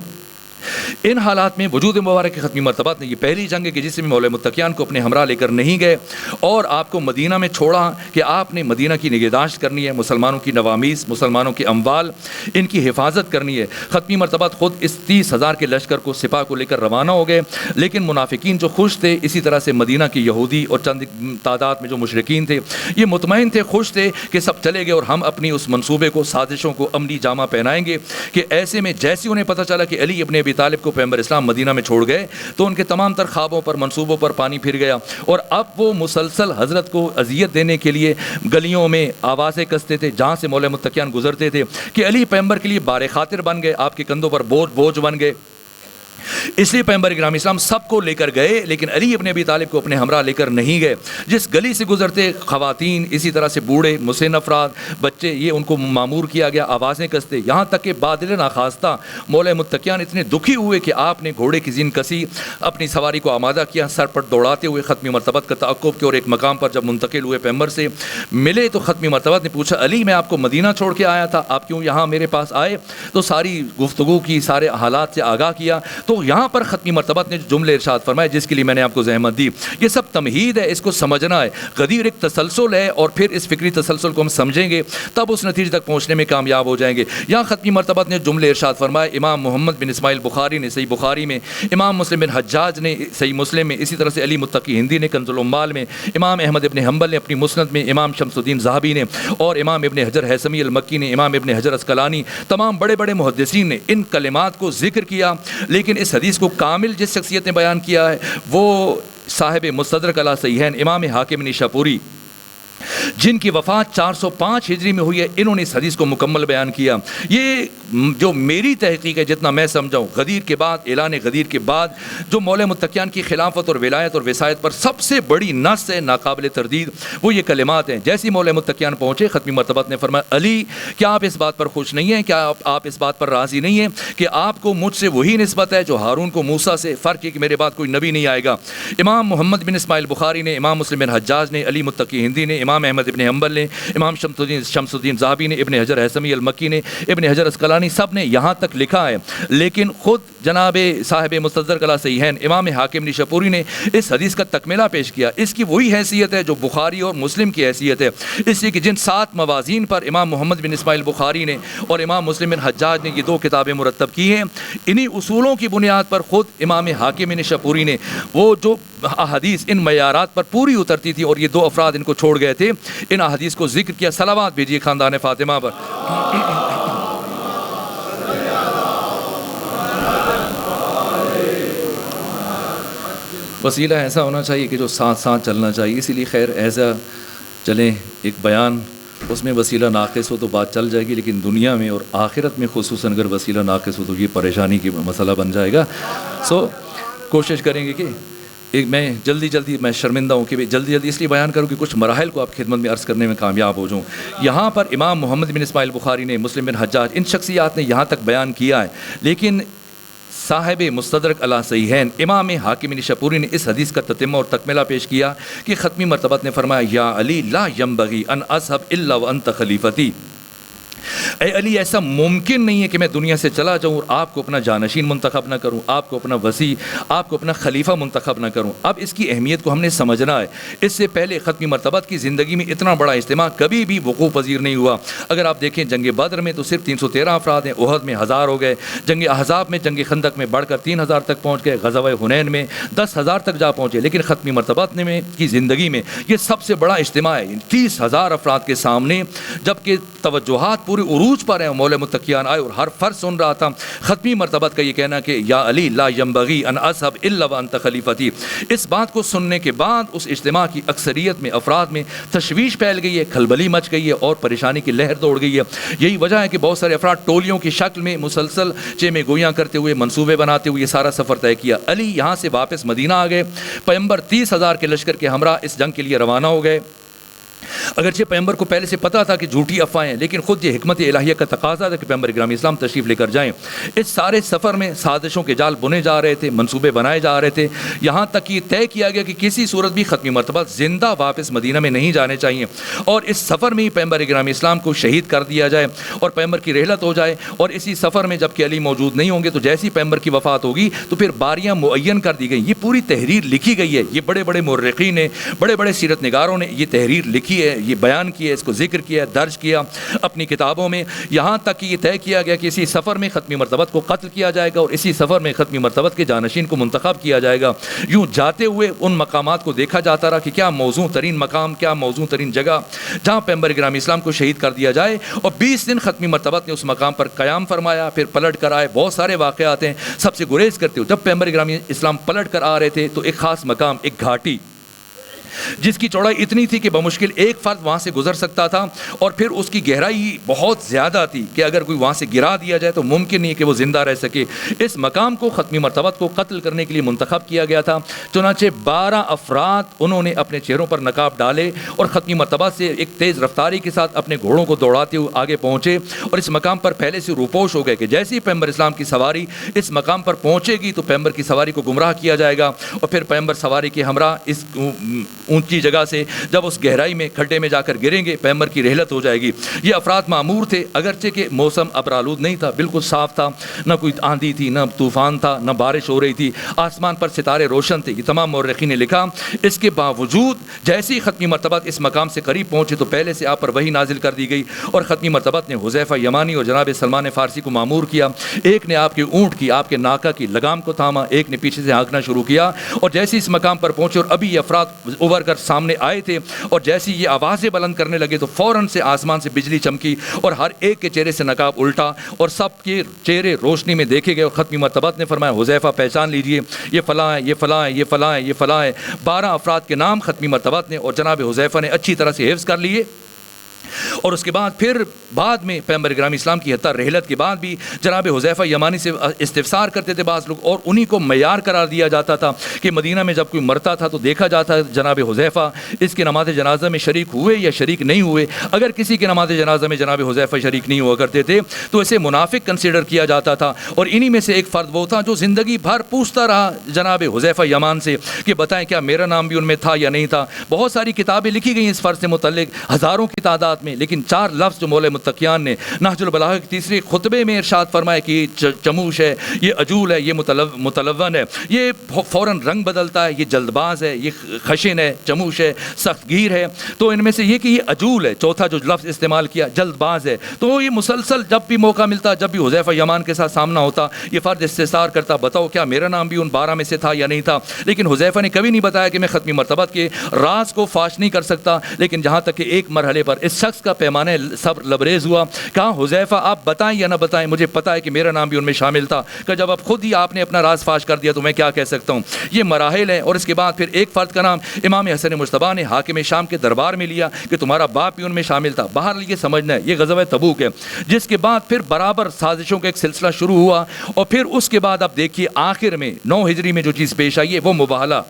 ان حالات میں وجود مبارک کی ختمی مرتبت نے، یہ پہلی جنگ ہے کہ جس میں مولا متقیان کو اپنے ہمراہ لے کر نہیں گئے اور آپ کو مدینہ میں چھوڑا کہ آپ نے مدینہ کی نگہداشت کرنی ہے، مسلمانوں کی نوامیز، مسلمانوں کے اموال، ان کی حفاظت کرنی ہے۔ ختمی مرتبت خود اس 30,000 کے لشکر کو، سپاہ کو لے کر روانہ ہو گئے، لیکن منافقین جو خوش تھے، اسی طرح سے مدینہ کے یہودی اور چند تعداد میں جو مشرکین تھے، یہ مطمئن تھے، خوش تھے کہ سب چلے گئے اور ہم اپنی اس منصوبے کو، سازشوں کو عملی جامہ پہنائیں گے۔ کہ ایسے میں جیسے انہیں پتہ چلا کہ علی ابن ابی طالب کو پیغمبر اسلام مدینہ میں چھوڑ گئے، تو ان کے تمام تر خوابوں پر، منصوبوں پر پانی پھر گیا، اور اب وہ مسلسل حضرت کو اذیت دینے کے لیے گلیوں میں آوازیں کستے تھے جہاں سے مولا متقیان گزرتے تھے کہ علی پیغمبر کے لیے بار خاطر بن گئے، آپ کے کندھوں پر بوجھ بن گئے۔ اس لیے پیغمبر اکرام اسلام سب کو لے کر گئے، لیکن علی ابن ابی طالب کو اپنے ہمراہ لے کر نہیں گئے۔ جس گلی سے گزرتے خواتین، اسی طرح سے بوڑھے، مسن افراد، بچے، یہ ان کو معمور کیا گیا آوازیں کستے، یہاں تک کہ بادل ناخواستہ مولا متقیان اتنے دکھی ہوئے کہ آپ نے گھوڑے کی زین کسی، اپنی سواری کو آمادہ کیا، سر پر دوڑاتے ہوئے ختمی مرتبت کا تعقب کیا، اور ایک مقام پر جب منتقل ہوئے پیغمبر سے ملے تو ختمی مرتبت نے پوچھا، علی میں آپ کو مدینہ چھوڑ کے آیا تھا، آپ کیوں یہاں میرے پاس آئے؟ تو ساری گفتگو کی، سارے حالات سے آگاہ کیا۔ تو یہاں پر ختمی مرتبت نے جملے ارشاد فرمائے جس کے لیے میں نے آپ کو زحمت دی، یہ سب تمہید ہے، اس کو سمجھنا ہے۔ غدیر ایک تسلسل ہے، اور پھر اس فکری تسلسل کو ہم سمجھیں گے تب اس نتیجے تک پہنچنے میں کامیاب ہو جائیں گے۔ یہاں ختمی مرتبت نے جملے ارشاد فرمائے، امام محمد بن اسماعیل بخاری نے صحیح بخاری میں، امام مسلم بن حجاج نے صحیح مسلم میں، اسی طرح سے علی متقی ہندی نے کنز العمال میں، امام احمد ابن حنبل نے اپنی مسند میں، امام شمس الدین ذہبی نے، اور امام ابن حجر ہیثمی المکی نے، امام ابن حجر اسقلانی، تمام بڑے بڑے محدثین نے ان کلمات کو ذکر کیا۔ لیکن اس حدیث کو کامل جس شخصیت نے بیان کیا ہے وہ صاحب مستدرک علی صحیحین امام حاکم نیشاپوری، جن کی وفات 405 ہجری میں ہوئی ہے، انہوں نے اس حدیث کو مکمل بیان کیا۔ یہ جو میری تحقیق ہے، جتنا میں سمجھاؤں، غدیر کے بعد، اعلان غدیر کے بعد جو مولا متقیان کی خلافت اور ولایت اور وصایت پر سب سے بڑی نص ہے، ناقابل تردید، وہ یہ کلمات ہیں۔ جیسے مولا متقیان پہنچے، ختمی مرتبت نے فرمایا، علی کیا آپ اس بات پر خوش نہیں ہیں، کیا آپ اس بات پر راضی نہیں ہیں کہ آپ کو مجھ سے وہی نسبت ہے جو ہارون کو موسیٰ سے؟ فرق ہے کہ میرے بعد کوئی نبی نہیں آئے گا۔ امام محمد بن اسماعیل بخاری نے، امام مسلم بن حجاج نے، علی متقی ہندی نے، امام احمد ابن حنبل نے، امام شمس الدین ذہبی نے، ابن حجر ہیثمی المکی نے، ابن حجر اسقلانی، سب نے یہاں تک لکھا ہے۔ لیکن خود جناب صاحب مستدرک علی صحیحین امام حاکم نیشاپوری نے اس حدیث کا تکملہ پیش کیا۔ اس کی وہی حیثیت ہے جو بخاری اور مسلم کی حیثیت ہے، اس لیے کہ جن 7 موازین پر امام محمد بن اسماعیل بخاری نے اور امام مسلم بن حجاج نے یہ 2 کتابیں مرتب کی ہیں، انہی اصولوں کی بنیاد پر خود امام حاکم نیشاپوری نے وہ جو احادیث ان معیارات پر پوری اترتی تھی، اور یہ 2 افراد ان کو چھوڑ گئے تھے، ان احادیث کو ذکر کیا۔ صلوات بھیجیے خاندان فاطمہ پر۔ وسیلہ ایسا ہونا چاہیے کہ جو ساتھ ساتھ چلنا چاہیے، اسی لیے خیر ایسا چلیں، ایک بیان اس میں وسیلہ ناقص ہو تو بات چل جائے گی، لیکن دنیا میں اور آخرت میں خصوصاً اگر وسیلہ ناقص ہو تو یہ پریشانی کی مسئلہ بن جائے گا۔ کوشش کریں گے کہ میں جلدی میں شرمندہ ہوں کہ جلدی اس لیے بیان کروں کہ کچھ مراحل کو آپ خدمت میں عرض کرنے میں کامیاب ہو جاؤں۔ یہاں پر امام محمد بن اسماعیل بخاری نے، مسلم بن حجاج، ان شخصیات نے یہاں تک بیان کیا ہے، لیکن صاحب مستدرک علی صحیحین امام حاکم نیشاپوری نے اس حدیث کا تتمہ اور تکملہ پیش کیا کہ ختمی مرتبت نے فرمایا، یا علی لا ینبغی ان اذهب الا وانت خلیفتی، اے علی ایسا ممکن نہیں ہے کہ میں دنیا سے چلا جاؤں اور آپ کو اپنا جانشین منتخب نہ کروں، آپ کو اپنا وصی، آپ کو اپنا خلیفہ منتخب نہ کروں۔ اب اس کی اہمیت کو ہم نے سمجھنا ہے۔ اس سے پہلے ختمی مرتبت کی زندگی میں اتنا بڑا اجتماع کبھی بھی وقوع پذیر نہیں ہوا۔ اگر آپ دیکھیں جنگ بدر میں تو صرف 313 افراد ہیں، احد میں 1000 ہو گئے، جنگ احزاب میں، جنگ خندق میں بڑھ کر 3000 تک پہنچ گئے، غزوہ حنین میں 10,000 تک جا پہنچے، لیکن ختمی مرتبت میں کی زندگی میں یہ سب سے بڑا اجتماع ہے 30,000 افراد کے سامنے، جبکہ توجہات پورے عروج پر ہیں۔ مولا متقیان آئے اور ہر فرد سن رہا تھا ختمی مرتبت کا یہ کہنا کہ یا علی لا ینبغی ان اذهب الا وانت خلیفتی۔ اس بات کو سننے کے بعد اس اجتماع کی اکثریت میں، افراد میں تشویش پھیل گئی ہے، کھلبلی مچ گئی ہے اور پریشانی کی لہر دوڑ گئی ہے۔ یہی وجہ ہے کہ بہت سارے افراد ٹولیوں کی شکل میں مسلسل چیمے گویاں کرتے ہوئے، منصوبے بناتے ہوئے یہ سارا سفر طے کیا۔ علی یہاں سے واپس مدینہ آ گئے، پیغمبر 30,000 کے لشکر کے ہمراہ اس جنگ کے لیے روانہ ہو گئے۔ اگرچہ پیغمبر کو پہلے سے پتا تھا کہ جھوٹی افواہیں، لیکن خود یہ حکمت الہیہ کا تقاضا تھا کہ پیغمبر گرامی اسلام تشریف لے کر جائیں۔ اس سارے سفر میں سازشوں کے جال بنے جا رہے تھے، منصوبے بنائے جا رہے تھے، یہاں تک کہ یہ طے کیا گیا کہ کسی صورت بھی ختمی مرتبہ زندہ واپس مدینہ میں نہیں جانے چاہیے، اور اس سفر میں ہی پیغمبر گرامی اسلام کو شہید کر دیا جائے اور پیغمبر کی رحلت ہو جائے۔ اور اسی سفر میں جب کہ علی موجود نہیں ہوں گے تو جیسی پیغمبر کی وفات ہوگی تو پھر باریاں معین کر دی گئیں۔ یہ پوری تحریر لکھی گئی ہے، یہ بڑے بڑے مورخین نے، بڑے بڑے سیرت نگاروں نے یہ تحریر لکھی ہے، یہ بیان کیا، اس کو ذکر کیا، درج کیا اپنی کتابوں میں، یہاں تک کہ یہ طے کیا گیا کہ اسی سفر میں ختمی مرتبت کو قتل کیا جائے گا اور اسی سفر میں ختمی مرتبت کے جانشین کو منتخب کیا جائے گا۔ یوں جاتے ہوئے ان مقامات کو دیکھا جاتا رہا کہ کیا موزوں ترین مقام، کیا موزوں ترین جگہ جہاں پیغمبر گرامی اسلام کو شہید کر دیا جائے، اور 20 دن ختمی مرتبت نے اس مقام پر قیام فرمایا، پھر پلٹ کر آئے۔ بہت سارے واقعات ہیں، سب سے گریز کرتے ہوئے جب پیغمبر گرامی اسلام پلٹ کر آ رہے تھے تو ایک خاص مقام، ایک گھاٹی جس کی چوڑائی اتنی تھی کہ بمشکل ایک فرد وہاں سے گزر سکتا تھا، اور پھر اس کی گہرائی بہت زیادہ تھی کہ اگر کوئی وہاں سے گرا دیا جائے تو ممکن نہیں کہ وہ زندہ رہ سکے۔ اس مقام کو ختمی مرتبت کو قتل کرنے کے لیے منتخب کیا گیا تھا۔ چنانچہ 12 افراد انہوں نے اپنے چہروں پر نقاب ڈالے اور ختمی مرتبت سے ایک تیز رفتاری کے ساتھ اپنے گھوڑوں کو دوڑاتے ہوئے آگے پہنچے، اور اس مقام پر پہلے سے روپوش ہو گئے کہ جیسے ہی پیغمبر اسلام کی سواری اس مقام پر پہنچے گی تو پیغمبر کی سواری کو گمراہ کیا جائے گا، اور پھر پیغمبر سواری کے ہمراہ اس اونچی جگہ سے جب اس گہرائی میں کھڈے میں جا کر گریں گے پیغمبر کی رحلت ہو جائے گی۔ یہ افراد معمور تھے، اگرچہ کہ موسم ابرآلود نہیں تھا، بالکل صاف تھا، نہ کوئی آندھی تھی، نہ طوفان تھا، نہ بارش ہو رہی تھی، آسمان پر ستارے روشن تھے۔ یہ تمام مورخین نے لکھا اس کے باوجود جیسی ختمی مرتبت اس مقام سے قریب پہنچے تو پہلے سے آپ پر وحی نازل کر دی گئی، اور ختمی مرتبت نے حذیفہ یمانی اور جناب سلمان فارسی کو معمور کیا۔ ایک نے آپ کے اونٹ کی، آپ کے ناکہ کی لگام کو تھاما، ایک نے پیچھے سے ہانکنا شروع کیا، اور جیسے اس مقام پر پہنچے اور ابھی یہ افراد ابھر کر سامنے آئے تھے اور جیسی یہ آوازیں بلند کرنے لگے تو فوراً سے آسمان سے بجلی چمکی اور ہر ایک کے چہرے سے نقاب الٹا اور سب کے چہرے روشنی میں دیکھے گئے، اور ختمی مرتبت نے فرمایا حذیفہ پہچان لیجئے یہ فلاں ہے، یہ فلاں ہے، یہ فلاں ہے، یہ فلاں ہے۔ 12 افراد کے نام ختمی مرتبت نے اور جناب حذیفہ نے اچھی طرح سے حفظ کر لیے، اور اس کے بعد پھر بعد میں پیغمبر گرامی اسلام کی حتی رحلت کے بعد بھی جناب حذیفہ یمانی سے استفسار کرتے تھے بعض لوگ، اور انہی کو معیار قرار دیا جاتا تھا کہ مدینہ میں جب کوئی مرتا تھا تو دیکھا جاتا ہے جناب حذیفہ اس کے نماز جنازہ میں شریک ہوئے یا شریک نہیں ہوئے۔ اگر کسی کے نماز جنازہ میں جناب حذیفہ شریک نہیں ہوا کرتے تھے تو اسے منافق کنسیڈر کیا جاتا تھا، اور انہی میں سے ایک فرد وہ تھا جو زندگی بھر پوچھتا رہا جناب حذیفہ یمان سے کہ بتائیں کیا میرا نام بھی ان میں تھا یا نہیں تھا۔ بہت ساری کتابیں لکھی گئی اس فرد سے متعلق، ہزاروں کی تعداد میں، لیکن 4 لفظ جو مولا متقیان نے نہج البلاغہ کے تیسرے خطبے میں ارشاد فرمایا کہ یہ چموش ہے، یہ عجول ہے، یہ متلون ہے، یہ فوراً رنگ بدلتا ہے، یہ جلد باز ہے، یہ خشن ہے، چموش ہے، سخت گیر ہے۔ تو ان میں سے یہ کہ یہ عجول ہے، چوتھا جو لفظ استعمال کیا جلد باز ہے۔ تو یہ مسلسل جب بھی موقع ملتا، جب بھی حذیفہ یمان کے ساتھ سامنا ہوتا، یہ فرد استفسار کرتا بتاؤ کیا میرا نام بھی ان 12 میں سے تھا یا نہیں تھا۔ لیکن حذیفہ نے کبھی نہیں بتایا کہ میں ختمی مرتبت کے راز کو فاش نہیں کر سکتا، لیکن جہاں تک کہ ایک مرحلے پر اس شخص کا پیمانہ صبر لبریز ہوا، کہا حذیفہ آپ بتائیں یا نہ بتائیں مجھے پتا ہے کہ میرا نام بھی ان میں شامل تھا، کہ جب اب خود ہی آپ نے اپنا راز فاش کر دیا تو میں کیا کہہ سکتا ہوں۔ یہ مراحل ہیں، اور اس کے بعد پھر ایک فرد کا نام امام حسن مجتبیٰ نے حاکم شام کے دربار میں لیا کہ تمہارا باپ بھی ان میں شامل تھا۔ بہرحال یہ سمجھنا ہے یہ غزوہ تبوک ہے، جس کے بعد پھر برابر سازشوں کا ایک سلسلہ شروع ہوا، اور پھر اس کے بعد اب دیکھیے آخر میں 9 ہجری میں جو چیز پیش آئی ہے وہ مباہلہ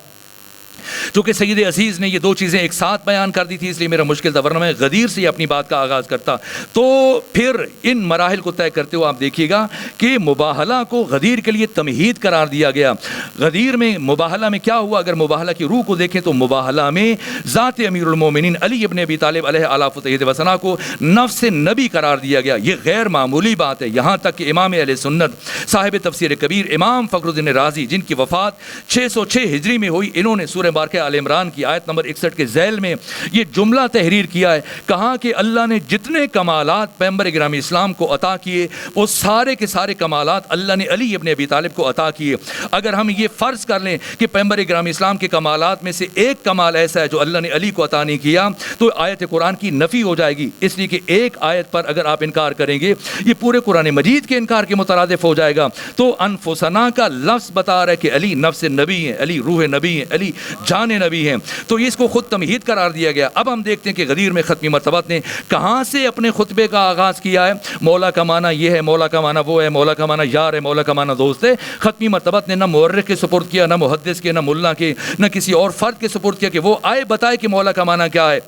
چونکہ سید عزیز نے یہ دو چیزیں ایک ساتھ بیان کر دی تھی، اس لیے میرا مشکل تھا، ورنہ میں غدیر سے اپنی بات کا آغاز کرتا۔ تو پھر ان مراحل کو طے کرتے ہوئے آپ دیکھیے گا کہ مباہلہ کو غدیر کے لیے تمہید قرار دیا گیا۔ غدیر میں مباہلہ میں کیا ہوا؟ اگر مباہلہ کی روح کو دیکھیں تو مباہلہ میں ذات امیر المومنین علی ابن ابی طالب علیہ آلاف و تحید وسنا کو نفس نبی قرار دیا گیا۔ یہ غیر معمولی بات ہے، یہاں تک کہ امام اہل سنت صاحب تفسیر کبیر امام فخر الدین رازی، جن کی وفات 606 ہجری میں ہوئی، انہوں نے سورہ بارکہ آل عمران کی آیت نمبر 61 کے ذیل میں یہ جملہ تحریر کیا ہے، کہا کہ اللہ نے جتنے کمالات پیغمبر گرامی اسلام کو عطا کیے وہ سارے کے سارے کمالات اللہ نے علی ابن ابی طالب کو عطا کیے۔ اگر ہم یہ فرض کر لیں کہ پیغمبر گرامی اسلام کے کمالات میں سے ایک کمال ایسا ہے جو اللہ نے علی کو عطا نہیں کیا، تو آیت قرآن کی نفی ہو جائے گی، اس لیے کہ ایک آیت پر اگر آپ انکار کریں گے یہ پورے قرآن مجید کے انکار کے مترادف ہو جائے گا۔ تو انفسنا کا لفظ بتا رہا ہے کہ علی نفس نبی ہیں، علی روح نبی ہیں، علی جان نبی ہیں، تو یہ اس کو خود تمہید قرار دیا گیا۔ اب ہم دیکھتے ہیں کہ غدیر میں ختمی مرتبت نے کہاں سے اپنے خطبے کا آغاز کیا ہے۔ مولا کا معنی یہ ہے، مولا کا معنی وہ ہے، مولا کا معنی یار ہے، مولا کا معنی دوست ہے۔ ختمی مرتبت نے نہ مورخ کے سپرد کیا، نہ محدث کے، نہ ملا کے، نہ کسی اور فرد کے سپرد کیا کہ وہ آئے بتائے کہ مولا کا معنی کیا ہے۔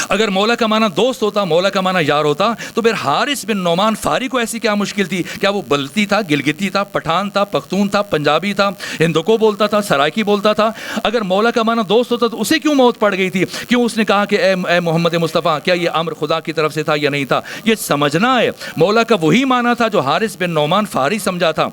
اگر مولا کا معنی دوست ہوتا، مولا کا معنی یار ہوتا، تو پھر حارث بن نعمان فاری کو ایسی کیا مشکل تھی؟ کیا وہ بلتی تھا، گلگتی تھا، پٹھان تھا، پختون تھا، پنجابی تھا، ہندوکو بولتا تھا، سرائکی بولتا تھا؟ اگر مولا کا معنی دوست ہوتا تو اسے کیوں موت پڑ گئی تھی؟ کیوں اس نے کہا کہ اے محمد مصطفیٰ، کیا یہ امر خدا کی طرف سے تھا یا نہیں تھا؟ یہ سمجھنا ہے مولا کا وہی معنی تھا جو حارث بن نعمان فاری سمجھا تھا۔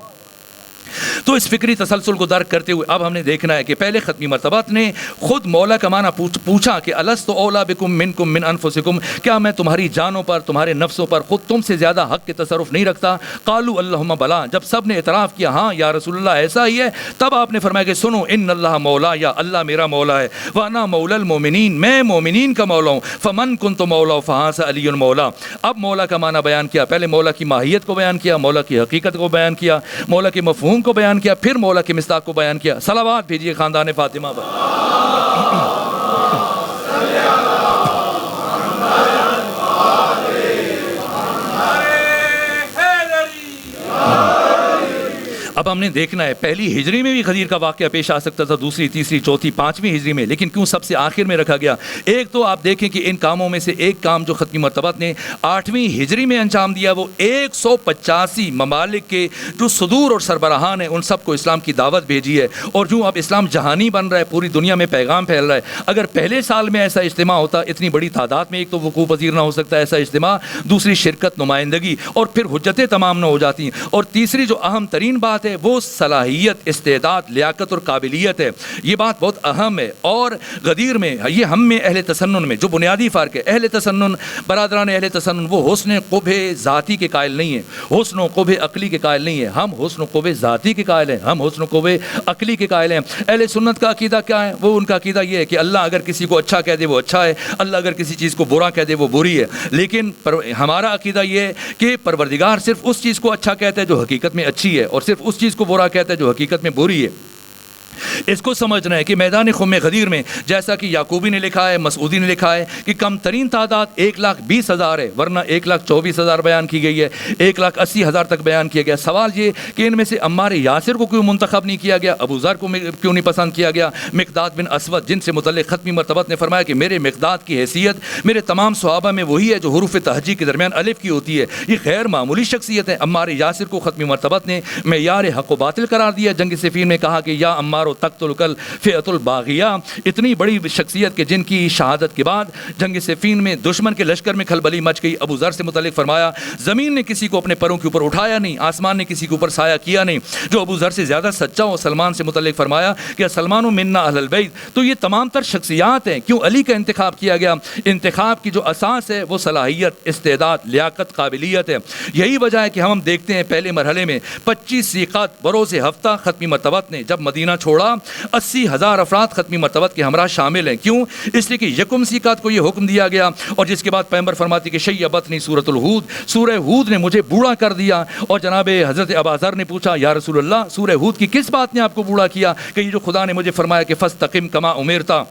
تو اس فکری تسلسل کو درک کرتے ہوئے اب ہم نے دیکھنا ہے کہ پہلے ختمی مرتبات نے خود مولا کا معنی پوچھا کہ الست اولا بکم منکم من انفسکم، کیا میں تمہاری جانوں پر، تمہارے نفسوں پر خود تم سے زیادہ حق کے تصرف نہیں رکھتا؟ قالوا اللہم بلا، جب سب نے اعتراف کیا ہاں یا رسول اللہ ایسا ہی ہے، تب آپ نے فرمایا کہ سنو ان اللہ مولا، یا اللہ میرا مولا ہے، وانا مولا المومنین، میں مومنین کا مولا ہوں، فمن کنت مولا فہذا علی مولا۔ اب مولا کا معنی بیان کیا، پہلے مولا کی ماہیت کو بیان کیا، مولا کی حقیقت کو بیان کیا، مولا کے مفہوم کو بیان کیا، پھر مولا کے مصداق کو بیان کیا۔ صلوات بھیجیے خاندان فاطمہ پر۔ اب ہم نے دیکھنا ہے پہلی ہجری میں بھی غدیر کا واقعہ پیش آ سکتا تھا، دوسری، تیسری، چوتھی، پانچویں ہجری میں، لیکن کیوں سب سے آخر میں رکھا گیا؟ ایک تو آپ دیکھیں کہ ان کاموں میں سے ایک کام جو ختمی مرتبت نے 8ویں ہجری میں انجام دیا، وہ 185 ممالک کے جو صدور اور سربراہان ہیں ان سب کو اسلام کی دعوت بھیجی ہے، اور جو اب اسلام جہانی بن رہا ہے، پوری دنیا میں پیغام پھیل رہا ہے۔ اگر پہلے سال میں ایسا اجتماع ہوتا، اتنی بڑی تعداد میں ایک تو وقوع پذیر نہ ہو سکتا ایسا اجتماع، دوسری شرکت، نمائندگی، اور پھر حجتیں تمام نہ ہو جاتی، اور تیسری جو اہم ترین بات ہے وہ صلاحیت، استعداد، لیاقت اور قابلیت ہے۔ یہ بات بہت اہم ہے، اور غدیر میں یہ ہم میں اہل تسنن میں جو بنیادی فرق ہے، اہل تسنن، برادران اہل تسنن، وہ حسن قبح ذاتی کے قائل نہیں ہیں، حسن و قبح عقلی کے قائل نہیں ہیں۔ ہم حسن و قبح ذاتی کے قائل ہیں، ہم حسن و قبح عقلی کے قائل ہیں۔ اہل سنت کا عقیدہ کیا ہے؟ وہ ان کا عقیدہ یہ ہے کہ اللہ اگر کسی کو اچھا کہہ دے وہ اچھا ہے، اللہ اگر کسی چیز کو برا کہہ دے وہ بری ہے۔ لیکن ہمارا عقیدہ یہ ہے کہ پروردگار صرف اس چیز کو اچھا کہتا ہے جو حقیقت میں اچھی ہے، اور صرف اس چیز کو برا کہتا ہے جو حقیقت میں بری ہے۔ اس کو سمجھنا ہے کہ میدان خم غدیر میں جیسا کہ یعقوبی نے لکھا ہے، مسعودی نے لکھا ہے کہ کم ترین تعداد 1,20,000 ہے، ورنہ 1,24,000 بیان کی گئی ہے، 1,80,000 تک بیان کیا گیا۔ سوال یہ کہ ان میں سے عمار یاسر کو کیوں منتخب نہیں کیا گیا، ابو ذر کو کیوں نہیں پسند کیا گیا، مقداد بن اسود جن سے متعلق ختمی مرتبت نے فرمایا کہ میرے مقداد کی حیثیت میرے تمام صحابہ میں وہی ہے جو حروف تہجی کے درمیان الف کی ہوتی ہے، یہ غیر معمولی شخصیت ہے۔ عمار یاسر کو ختمی مرتبت نے معیار حق و باطل قرار دیا۔ جنگ صفین میں کہا کہ یا عمار تقتل کل فئۃ الباغیہ، اتنی بڑی شخصیت کہ جن کی شہادت کے بعد جنگ صفین میں دشمن کے لشکر میں کھلبلی مچ گئی۔ ابو ذر سے متعلق فرمایا زمین نے کسی کو اپنے پروں کے اوپر اٹھایا نہیں، آسمان نے کسی کے اوپر سایہ کیا نہیں۔ جو ابو ذر سے زیادہ سچا ہو سلمان سے متعلق فرمایا کہ سلمان منا اہل البیت۔ تو یہ تمام تر شخصیات ہیں۔ کیوں علی کا انتخاب کیا گیا؟ انتخاب کی جو اساس ہے وہ صلاحیت، استعداد، لیاقت، قابلیت ہے۔ یہی وجہ ہے کہ ہم دیکھتے ہیں پہلے مرحلے میں 25 سیقات بروز ہفتہ ختمی مرتبت نے جب مدینہ چھوڑا 80,000 افراد ختمی مرتبت کے ہمراہ شامل ہیں۔ کیوں؟ اس لیے کہ یکم سیقات کو یہ حکم دیا گیا، اور جس کے بعد پیغمبر فرماتی کہ شیبتنی سورۃ الہود، سورہ ہود نے مجھے بوڑھا کر دیا۔ اور جناب حضرت ابوذر نے پوچھا یا رسول اللہ سورہ ہود کی کس بات نے آپ کو بوڑھا کیا؟ کہ یہ جو خدا نے مجھے فرمایا کہ فاستقم کما امرتا،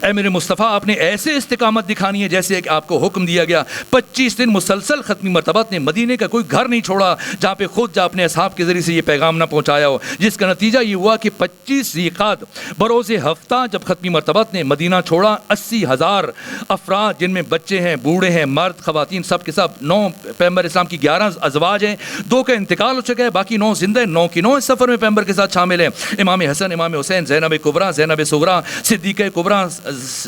اے میرے مصطفیٰ آپ نے ایسے استقامت دکھانی ہے جیسے کہ آپ کو حکم دیا گیا. 25 دن مسلسل ختمی مرتبت نے مدینے کا کوئی گھر نہیں چھوڑا جہاں پہ خود جا اپنے اصحاب کے ذریعے سے یہ پیغام نہ پہنچایا ہو، جس کا نتیجہ یہ ہوا کہ 25 ذیقعد بروز ہفتہ جب ختمی مرتبت نے مدینہ چھوڑا، 80,000 افراد جن میں بچے ہیں، بوڑھے ہیں، مرد، خواتین، سب کے سب 9 پیغمبر اسلام کی 11 ازواج ہیں، 2 کا انتقال ہو چکا ہے، باقی 9 زندہ ہیں. 9 کی 9 اس سفر میں پیغمبر کے ساتھ شامل ہیں. امام حسن، امام حسین، زینب کبریٰ، زینب صغریٰ، صدیقہ کبریٰ،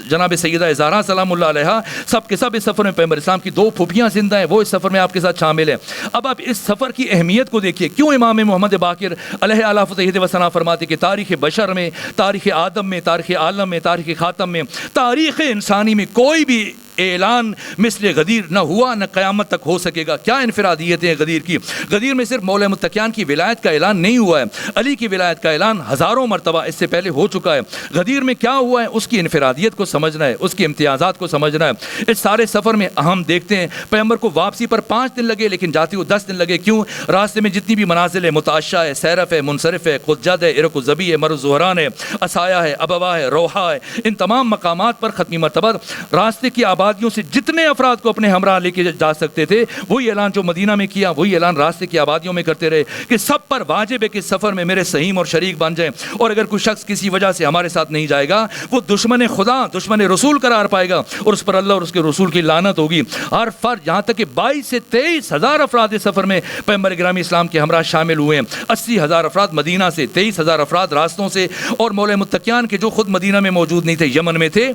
جناب سیدہ زہرا سلام اللہ علیہا، سب کے سب اس سفر میں پیغمبر اسلام کی 2 پھوپھیاں زندہ ہیں، وہ اس سفر میں آپ کے ساتھ شامل ہیں. اب آپ اس سفر کی اہمیت کو دیکھیے. کیوں امام محمد باقر علیہ آلاف تحید و ثنا فرماتے کہ تاریخ بشر میں، تاریخ آدم میں، تاریخ عالم میں، تاریخ خاتم میں، تاریخ انسانی میں کوئی بھی اعلان مثل غدیر نہ ہوا، نہ قیامت تک ہو سکے گا. کیا انفرادیتیں ہیں غدیر کی؟ غدیر میں صرف مولا متقیان کی ولایت کا اعلان نہیں ہوا ہے، علی کی ولایت کا اعلان ہزاروں مرتبہ اس سے پہلے ہو چکا ہے. غدیر میں کیا ہوا ہے؟ اس کی انفرادیت کو سمجھنا ہے، اس کی امتیازات کو سمجھنا ہے. اس سارے سفر میں ہم دیکھتے ہیں پیغمبر کو واپسی پر 5 دن لگے، لیکن جاتے ہوئے 10 دن لگے. کیوں؟ راستے میں جتنی بھی منازل ہے، متعشہ ہے، سیرف ہے، منصرف ہے، خدجد ہے، ارق و زبی ہے، مرز زہران ہے، اسایا ہے، ابوا ہے، روحا ہے، ان تمام مقامات پر ختمی مرتبہ راستے کی آبادیوں سے جتنے افراد کو اپنے ہمراہ لے کے جا سکتے تھے، وہی اعلان جو مدینہ میں کیا، وہی اعلان راستے کی آبادیوں میں کرتے رہے کہ سب پر واجب ہے کہ سفر میں میرے سہیم اور شریک بن جائیں، اور اگر کوئی شخص کسی وجہ سے ہمارے ساتھ نہیں جائے گا وہ دشمن خدا، دشمن رسول قرار پائے گا، اور اس پر اللہ اور اس کے رسول کی لعنت ہوگی. ہر فرد، یہاں تک کہ 22 سے 23,000 افراد اس سفر میں پیغمبر گرامی اسلام کے ہمراہ شامل ہوئے ہیں. 80,000 افراد مدینہ سے، 23,000 افراد راستوں سے، اور مولا متقیان کے جو خود مدینہ میں موجود نہیں تھے، یمن میں تھے.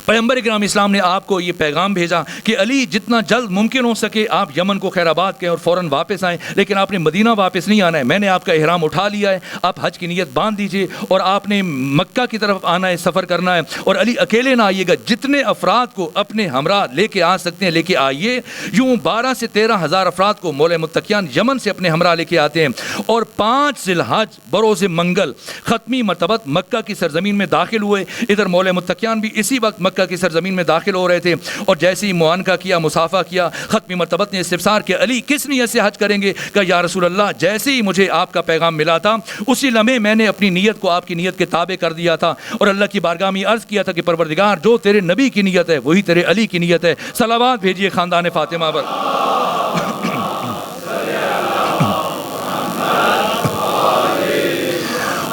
پیغمبر اکرام اسلام نے آپ کو یہ پیغام بھیجا کہ علی جتنا جلد ممکن ہو سکے آپ یمن کو خیر آباد کہیں اور فوراً واپس آئیں، لیکن آپ نے مدینہ واپس نہیں آنا ہے. میں نے آپ کا احرام اٹھا لیا ہے، آپ حج کی نیت باندھ دیجئے اور آپ نے مکہ کی طرف آنا ہے، سفر کرنا ہے. اور علی اکیلے نہ آئیے گا، جتنے افراد کو اپنے ہمراہ لے کے آ سکتے ہیں لے کے آئیے. یوں 12 سے 13,000 افراد کو مولا متقیان یمن سے اپنے ہمراہ لے کے آتے ہیں، اور 5 ذی الحج بروز منگل ختمی مرتبت مکہ کی سرزمین میں داخل ہوئے. ادھر مولا متقیان بھی اسی وقت مکہ کی سرزمین میں داخل ہو رہے تھے، اور جیسے ہی معانقہ کیا، مصافحہ کیا، ختمی مرتبت نے استفسار کیا علی کس نیت سے حج کریں گے؟ کہ یا رسول اللہ جیسے ہی مجھے آپ کا پیغام ملا تھا اسی لمحے میں نے اپنی نیت کو آپ کی نیت کے تابع کر دیا تھا، اور اللہ کی بارگاہ میں عرض کیا تھا کہ پروردگار جو تیرے نبی کی نیت ہے وہی تیرے علی کی نیت ہے. صلوات بھیجیے خاندان فاطمہ پر.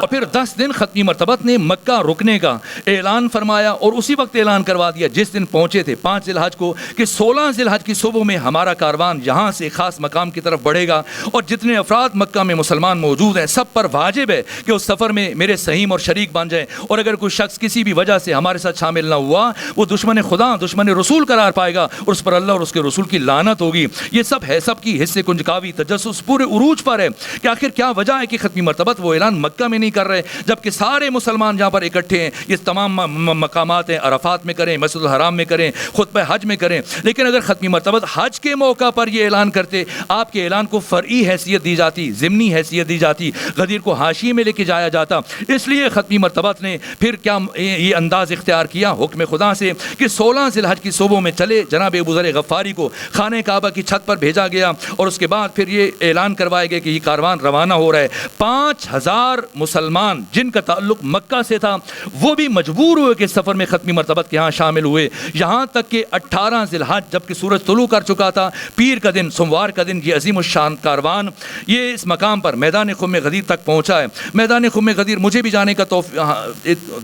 اور پھر 10 دن ختمی مرتبت نے مکہ رکنے کا اعلان فرمایا، اور اسی وقت اعلان کروا دیا جس دن پہنچے تھے 5 ذی الحج کو کہ 16 ذی الحج کی صبح میں ہمارا کاروان یہاں سے خاص مقام کی طرف بڑھے گا، اور جتنے افراد مکہ میں مسلمان موجود ہیں سب پر واجب ہے کہ اس سفر میں میرے سہیم اور شریک بن جائیں، اور اگر کوئی شخص کسی بھی وجہ سے ہمارے ساتھ شامل نہ ہوا وہ دشمن خدا، دشمن رسول قرار پائے گا، اور اس پر اللہ اور اس کے رسول کی لعنت ہوگی. یہ سب ہے، سب کی حصے کنجکاوی، تجسس پورے عروج پر ہے کہ آخر کیا وجہ ہے کہ ختمی مرتبت وہ اعلان مکہ میں نہیں کر رہے جبکہ سارے مسلمان جہاں پر اکٹھے ہیں. یہ تمام مقامات ہیں، عرفات میں کریں، مسجد الحرام میں کریں، خطبہ حج میں کریں. لیکن اگر ختمی مرتبت حج کے موقع پر یہ اعلان کرتے، آپ کے اعلان کو فرعی حیثیت دی جاتی، ضمنی حیثیت دی جاتی، غدیر کو حاشیے میں لے کے جایا جاتا. اس لیے ختمی مرتبت نے پھر کیا یہ انداز اختیار کیا حکم خدا سے کہ 16 ذی الحج کی صبح میں چلے. جناب ابو ذر غفاری کو خانہ کعبہ کی چھت پر بھیجا گیا، اور اس کے بعد پھر یہ اعلان کروایا گیا کہ یہ کاروان روانہ ہو رہا ہے. 5,000 مسلمان جن کا تعلق مکہ سے تھا وہ بھی مجبور ہوئے کہ سفر میں ختمی مرتبت کے ہاں شامل ہوئے. یہاں تک کہ 18 ذی الحج جبکہ سورج طلوع کر چکا تھا، پیر کا دن، سوموار کا دن، یہ عظیم الشان کاروان یہ اس مقام پر میدان خم غدیر تک پہنچا ہے. میدان خم غدیر مجھے بھی جانے کا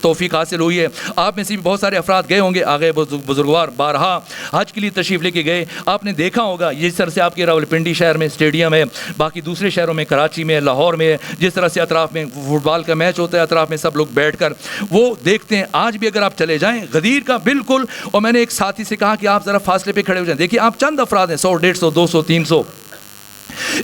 توفیق حاصل ہوئی ہے. آپ میں سے بھی بہت سارے افراد گئے ہوں گے، آگے بزرگوار بارہا حج کے لیے تشریف لے کے گئے. آپ نے دیکھا ہوگا جس طرح سے آپ کے راولپنڈی شہر میں اسٹیڈیم ہے، باقی دوسرے شہروں میں کراچی میں، لاہور میں، جس طرح سے اطراف میں فٹ بال کا میچ ہوتا ہے، اطراف میں سب لوگ بیٹھ کر وہ دیکھتے ہیں. آج بھی اگر آپ چلے جائیں غدیر کا بالکل، اور میں نے ایک ساتھی سے کہا کہ آپ ذرا فاصلے پہ کھڑے ہو جائیں، دیکھیے آپ چند افراد ہیں، 100 150 200 300،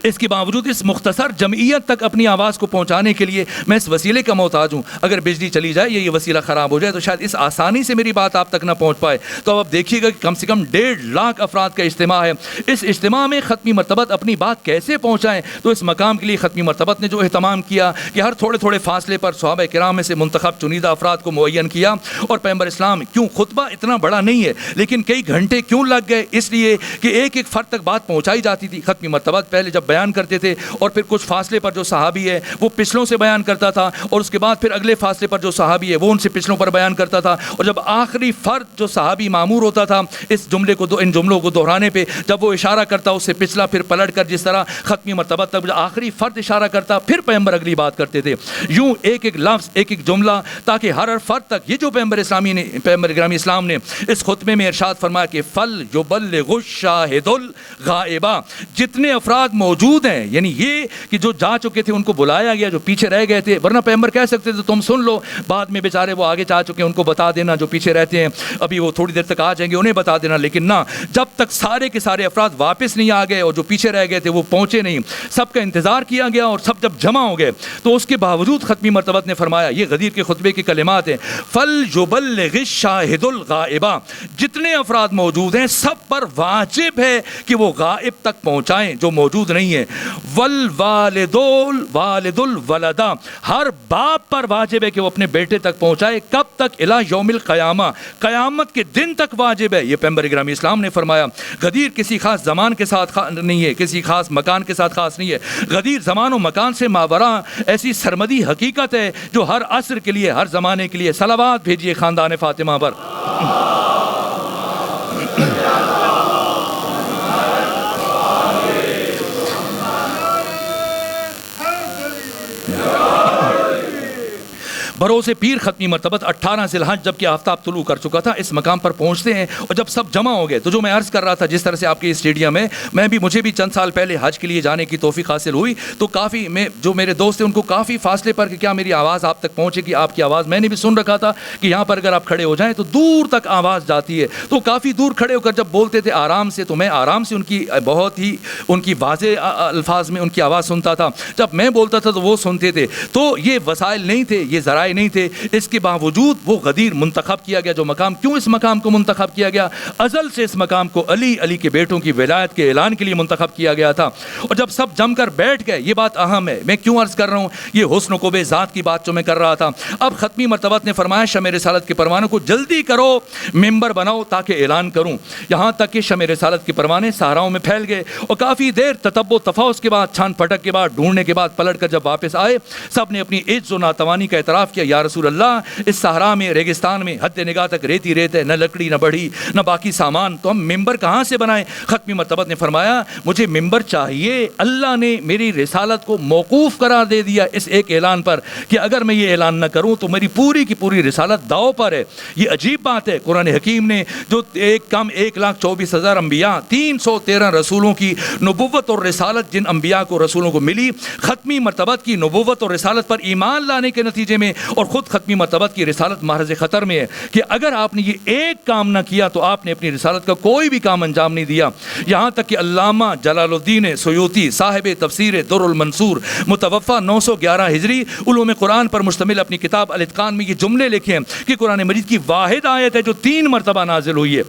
اس کے باوجود اس مختصر جمعیت تک اپنی آواز کو پہنچانے کے لیے میں اس وسیلے کا محتاج ہوں. اگر بجلی چلی جائے یا یہ وسیلہ خراب ہو جائے تو شاید اس آسانی سے میری بات آپ تک نہ پہنچ پائے. تو اب دیکھیے گا کہ کم سے کم 1.5 لاکھ افراد کا اجتماع ہے. اس اجتماع میں ختمی مرتبت اپنی بات کیسے پہنچائیں؟ تو اس مقام کے لیے ختمی مرتبت نے جو اہتمام کیا کہ ہر تھوڑے تھوڑے فاصلے پر صحابہ کرام میں سے منتخب چنیدہ افراد کو معین کیا. اور پیغمبر اسلام کیوں خطبہ اتنا بڑا نہیں ہے لیکن کئی گھنٹے کیوں لگ گئے؟ اس لیے کہ ایک ایک فرد تک بات پہنچائی جاتی تھی. ختمی مرتبت پہلے جب جب بیان کرتے تھے اور پھر کچھ فاصلے پر جو صحابی ہے وہ پچھلوں سے بیان کرتا تھا اور اس کے بعد پھر اگلے فاصلے پر جو صحابی ہے وہ ان سے پچھلوں پر بیان کرتا تھا، اور جب آخری فرد جو صحابی معمور ہوتا تھا اس جملے کو ان جملوں کو دہرانے پہ، جب وہ اشارہ کرتا اس سے پچھلا پھر پلٹ کر جس طرح ختمی مرتبہ تک آخری فرد اشارہ کرتا پھر پیغمبر اگلی بات کرتے تھے، یوں ایک ایک لفظ ایک ایک جملہ، تاکہ ہر فرد تک یہ جو پیغمبر گرامی اسلام نے اس خطبے میں ارشاد فرمایا کہ فل یبلغ الشاہد الغائبہ، جتنے افراد موجود ہیں، یعنی یہ کہ جو جا چکے تھے ان کو بلایا گیا، جو پیچھے رہ گئے تھے، ورنہ پیغمبر کہہ سکتے تھے تم سن لو، بعد میں بیچارے وہ آگے جا چکے ہیں ان کو بتا دینا، جو پیچھے رہتے ہیں ابھی وہ تھوڑی دیر تک آ جائیں گے انہیں بتا دینا، لیکن نہ، جب تک سارے کے سارے افراد واپس نہیں آ گئے اور جو پیچھے رہ گئے تھے وہ پہنچے نہیں، سب کا انتظار کیا گیا اور سب جب جمع ہو گئے تو اس کے باوجود ختمی مرتبہ نے فرمایا، یہ غدیر کے خطبے کی کلمات ہیں، فل یبلغ الشاہد الغائبہ، جتنے افراد موجود ہیں سب پر واجب ہے کہ وہ غائب تک پہنچائیں جو موجود نہیں ہے، والوالد الولدہ، ہر باپ پر واجب ہے کہ وہ اپنے بیٹے تک پہنچائے، کب تک؟ الی یوم القیامہ، قیامت کے دن تک واجب ہے، یہ پیغمبر گرامی اسلام نے فرمایا۔ غدیر کسی خاص زمان کے ساتھ نہیں ہے، کسی خاص مکان کے ساتھ خاص نہیں ہے، غدیر زمان و مکان سے ماوراء ایسی سرمدی حقیقت ہے جو ہر عصر کے لیے، ہر زمانے کے لیے۔ صلوات بھیجیے خاندان فاطمہ پر۔ بروز پیر ختمی مرتبت 18 ذی الحج جب کہ آفتاب طلوع کر چکا تھا اس مقام پر پہنچتے ہیں، اور جب سب جمع ہو گئے تو جو میں عرض کر رہا تھا جس طرح سے آپ کے اسٹیڈیم ہے، مجھے بھی چند سال پہلے حج کے لیے جانے کی توفیق حاصل ہوئی، تو کافی جو میرے دوست تھے ان کو کافی فاصلے پر کہ کیا میری آواز آپ تک پہنچے گی، آپ کی آواز میں نے بھی سن رکھا تھا کہ یہاں پر اگر آپ کھڑے ہو جائیں تو دور تک آواز جاتی ہے، تو کافی دور کھڑے ہو کر جب بولتے تھے آرام سے، تو میں آرام سے ان کی بہت ہی ان کی واضح الفاظ میں ان کی آواز سنتا تھا، جب میں بولتا تھا تو وہ سنتے تھے، تو یہ وسائل نہیں تھے، یہ ذرائع نہیں تھے، اس کے باوجود وہ غدیر منتخب کیا گیا جو مقام۔ کیوں اس مقام کو منتخب کیا گیا؟ ازل سے اس مقام کو علی کے بیٹوں کی ولایت کے اعلان کے لیے منتخب کیا گیا تھا، اور جب سب جم کر بیٹھ گئے، یہ بات اہم ہے، میں کیوں عرض کر رہا ہوں، یہ حسن و قوب ذات کی بات جو میں کر رہا تھا۔ اب ختمی مرتبہ نے فرمایا شمع رسالت کے پروانوں کو جلدی کرو، ممبر بناؤ تاکہ اعلان کروں، یہاں تک کہ شمع رسالت کے پروانے صحراؤں میں پھیل گئے، اور کافی دیر تتبع و تفحص کے بعد، چھان پھٹک کے بعد، ڈھونڈنے کے بعد، پلٹ کر جب واپس آئے، سب نے اپنی عجز و ناتوانی کا اعتراف کیا، یا رسول اللہ اس صحرا میں، ریگستان میں حد نگاہ تک ریتی ریت ہے، نہ لکڑی نہ بڑھی نہ باقی سامان، تو ہم ممبر کہاں سے بنائیں؟ ختمی مرتبہ نے فرمایا مجھے ممبر چاہیے، اللہ نے میری رسالت کو موقوف قرار دے دیا اس ایک اعلان پر کہ اگر میں یہ اعلان نہ کروں تو میری پوری کی پوری رسالت داؤ پر ہے۔ یہ عجیب بات ہے، قرآن حکیم نے جو 1,24,000 انبیاء، 313 رسولوں کی نبوت اور رسالت جن انبیاء کو رسولوں کو ملی، ختمی مرتبہ کی نبوت اور رسالت پر ایمان لانے کے نتیجے میں، اور خود ختمی مرتبہ کی رسالت محرز خطر میں ہے کہ اگر آپ نے یہ ایک کام نہ کیا تو آپ نے اپنی رسالت کا کوئی بھی کام انجام نہیں دیا۔ یہاں تک کہ علامہ جلال الدین سیوطی صاحب تفسیر در المنصور متوفہ 911 ہجری علوم قرآن پر مشتمل اپنی کتاب الاتقان میں یہ جملے لکھے ہیں کہ قرآن مجید کی واحد آیت ہے جو 3 مرتبہ نازل ہوئی ہے،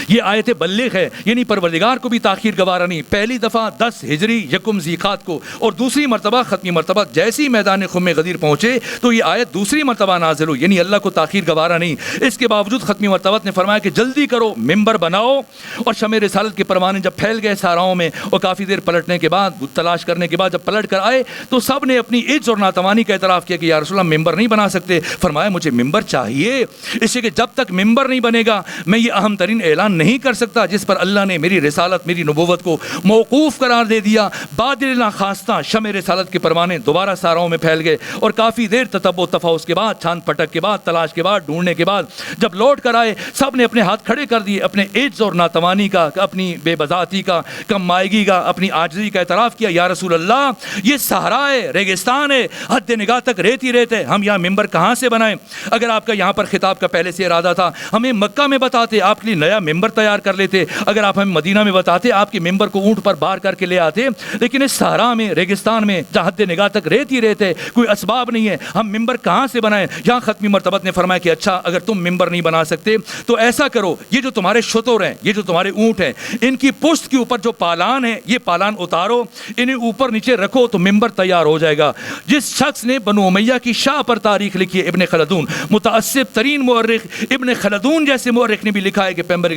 یہ آیت بلغ ہے، یعنی پروردگار کو بھی تاخیر گوارا نہیں، پہلی دفعہ 10 ہجری یکم ذیقات کو، اور دوسری مرتبہ ختمی مرتبہ جیسی میدان خم غدیر پہنچے تو یہ آیت دوسری مرتبہ نازل ہوئی، یعنی اللہ کو تاخیر گوارا نہیں۔ اس کے باوجود ختمی مرتبہ نے فرمایا کہ جلدی کرو، ممبر بناؤ، اور شمع رسالت کے پروانے جب پھیل گئے صحراؤں میں، اور کافی دیر پلٹنے کے بعد، تلاش کرنے کے بعد جب پلٹ کر آئے تو سب نے اپنی عجز اور ناتوانی کا اعتراف کیا کہ یا رسول اللہ ممبر نہیں بنا سکتے، فرمایا مجھے ممبر چاہیے، اس لیے کہ جب تک ممبر نہیں بنے گا میں یہ اہم ترین اعلان نہیں کر سکتا جس پر اللہ نے میری رسالت، میری نبوت کو موقوف قرار دے دیا۔ بادل ناخواستہ شمع رسالت کے پروانے دوبارہ صحراؤں میں پھیل گئے، اور کافی دیر تتبع و تفحص کے بعد، چھان پھٹک کے بعد، تلاش کے بعد، ڈھونڈنے کے بعد جب لوٹ کر آئے، سب نے اپنے ہاتھ کھڑے کر دیے، اپنے عجز اور ناتوانی کا، اپنی بے بذاتی کا، کم مائگی کا، اپنی عاجزی کا اعتراف کیا، یا رسول اللہ یہ صحرا ہے، ریگستان ہے، حد نگاہ تک ریتی ریت ہے، ہم یہاں ممبر کہاں سے بنائیں؟ اگر آپ کا یہاں پر خطاب کا پہلے سے ارادہ تھا ہمیں مکہ میں بتاتے، آپ کے لیے نیا ممبر تیار کر لیتے، اگر آپ ہمیں مدینہ میں بتاتے آپ کے ممبر کو اونٹ پر بار کر کے لے آتے، لیکن اس صحرا میں، ریگستان میں جہاں حد نگاہ تک ریتی ریت ہے، کوئی اسباب نہیں ہے، ہم ممبر کہاں سے بنائیں؟ یہاں ختمی مرتبہ نے فرمایا کہ اچھا اگر تم ممبر نہیں بنا سکتے تو ایسا کرو، یہ جو تمہارے شتر ہیں، یہ جو تمہارے اونٹ ہیں، ان کی پشت کے اوپر جو پالان ہے یہ پالان اتارو، انہیں اوپر نیچے رکھو تو ممبر تیار ہو جائے گا۔ جس شخص نے بنو امیہ کی شاہ پر تاریخ لکھی ہے، ابن خلدون، متعصب ترین مورخ ابن خلدون جیسے مورخ نے بھی لکھا ہے کہ پیغمبر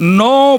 9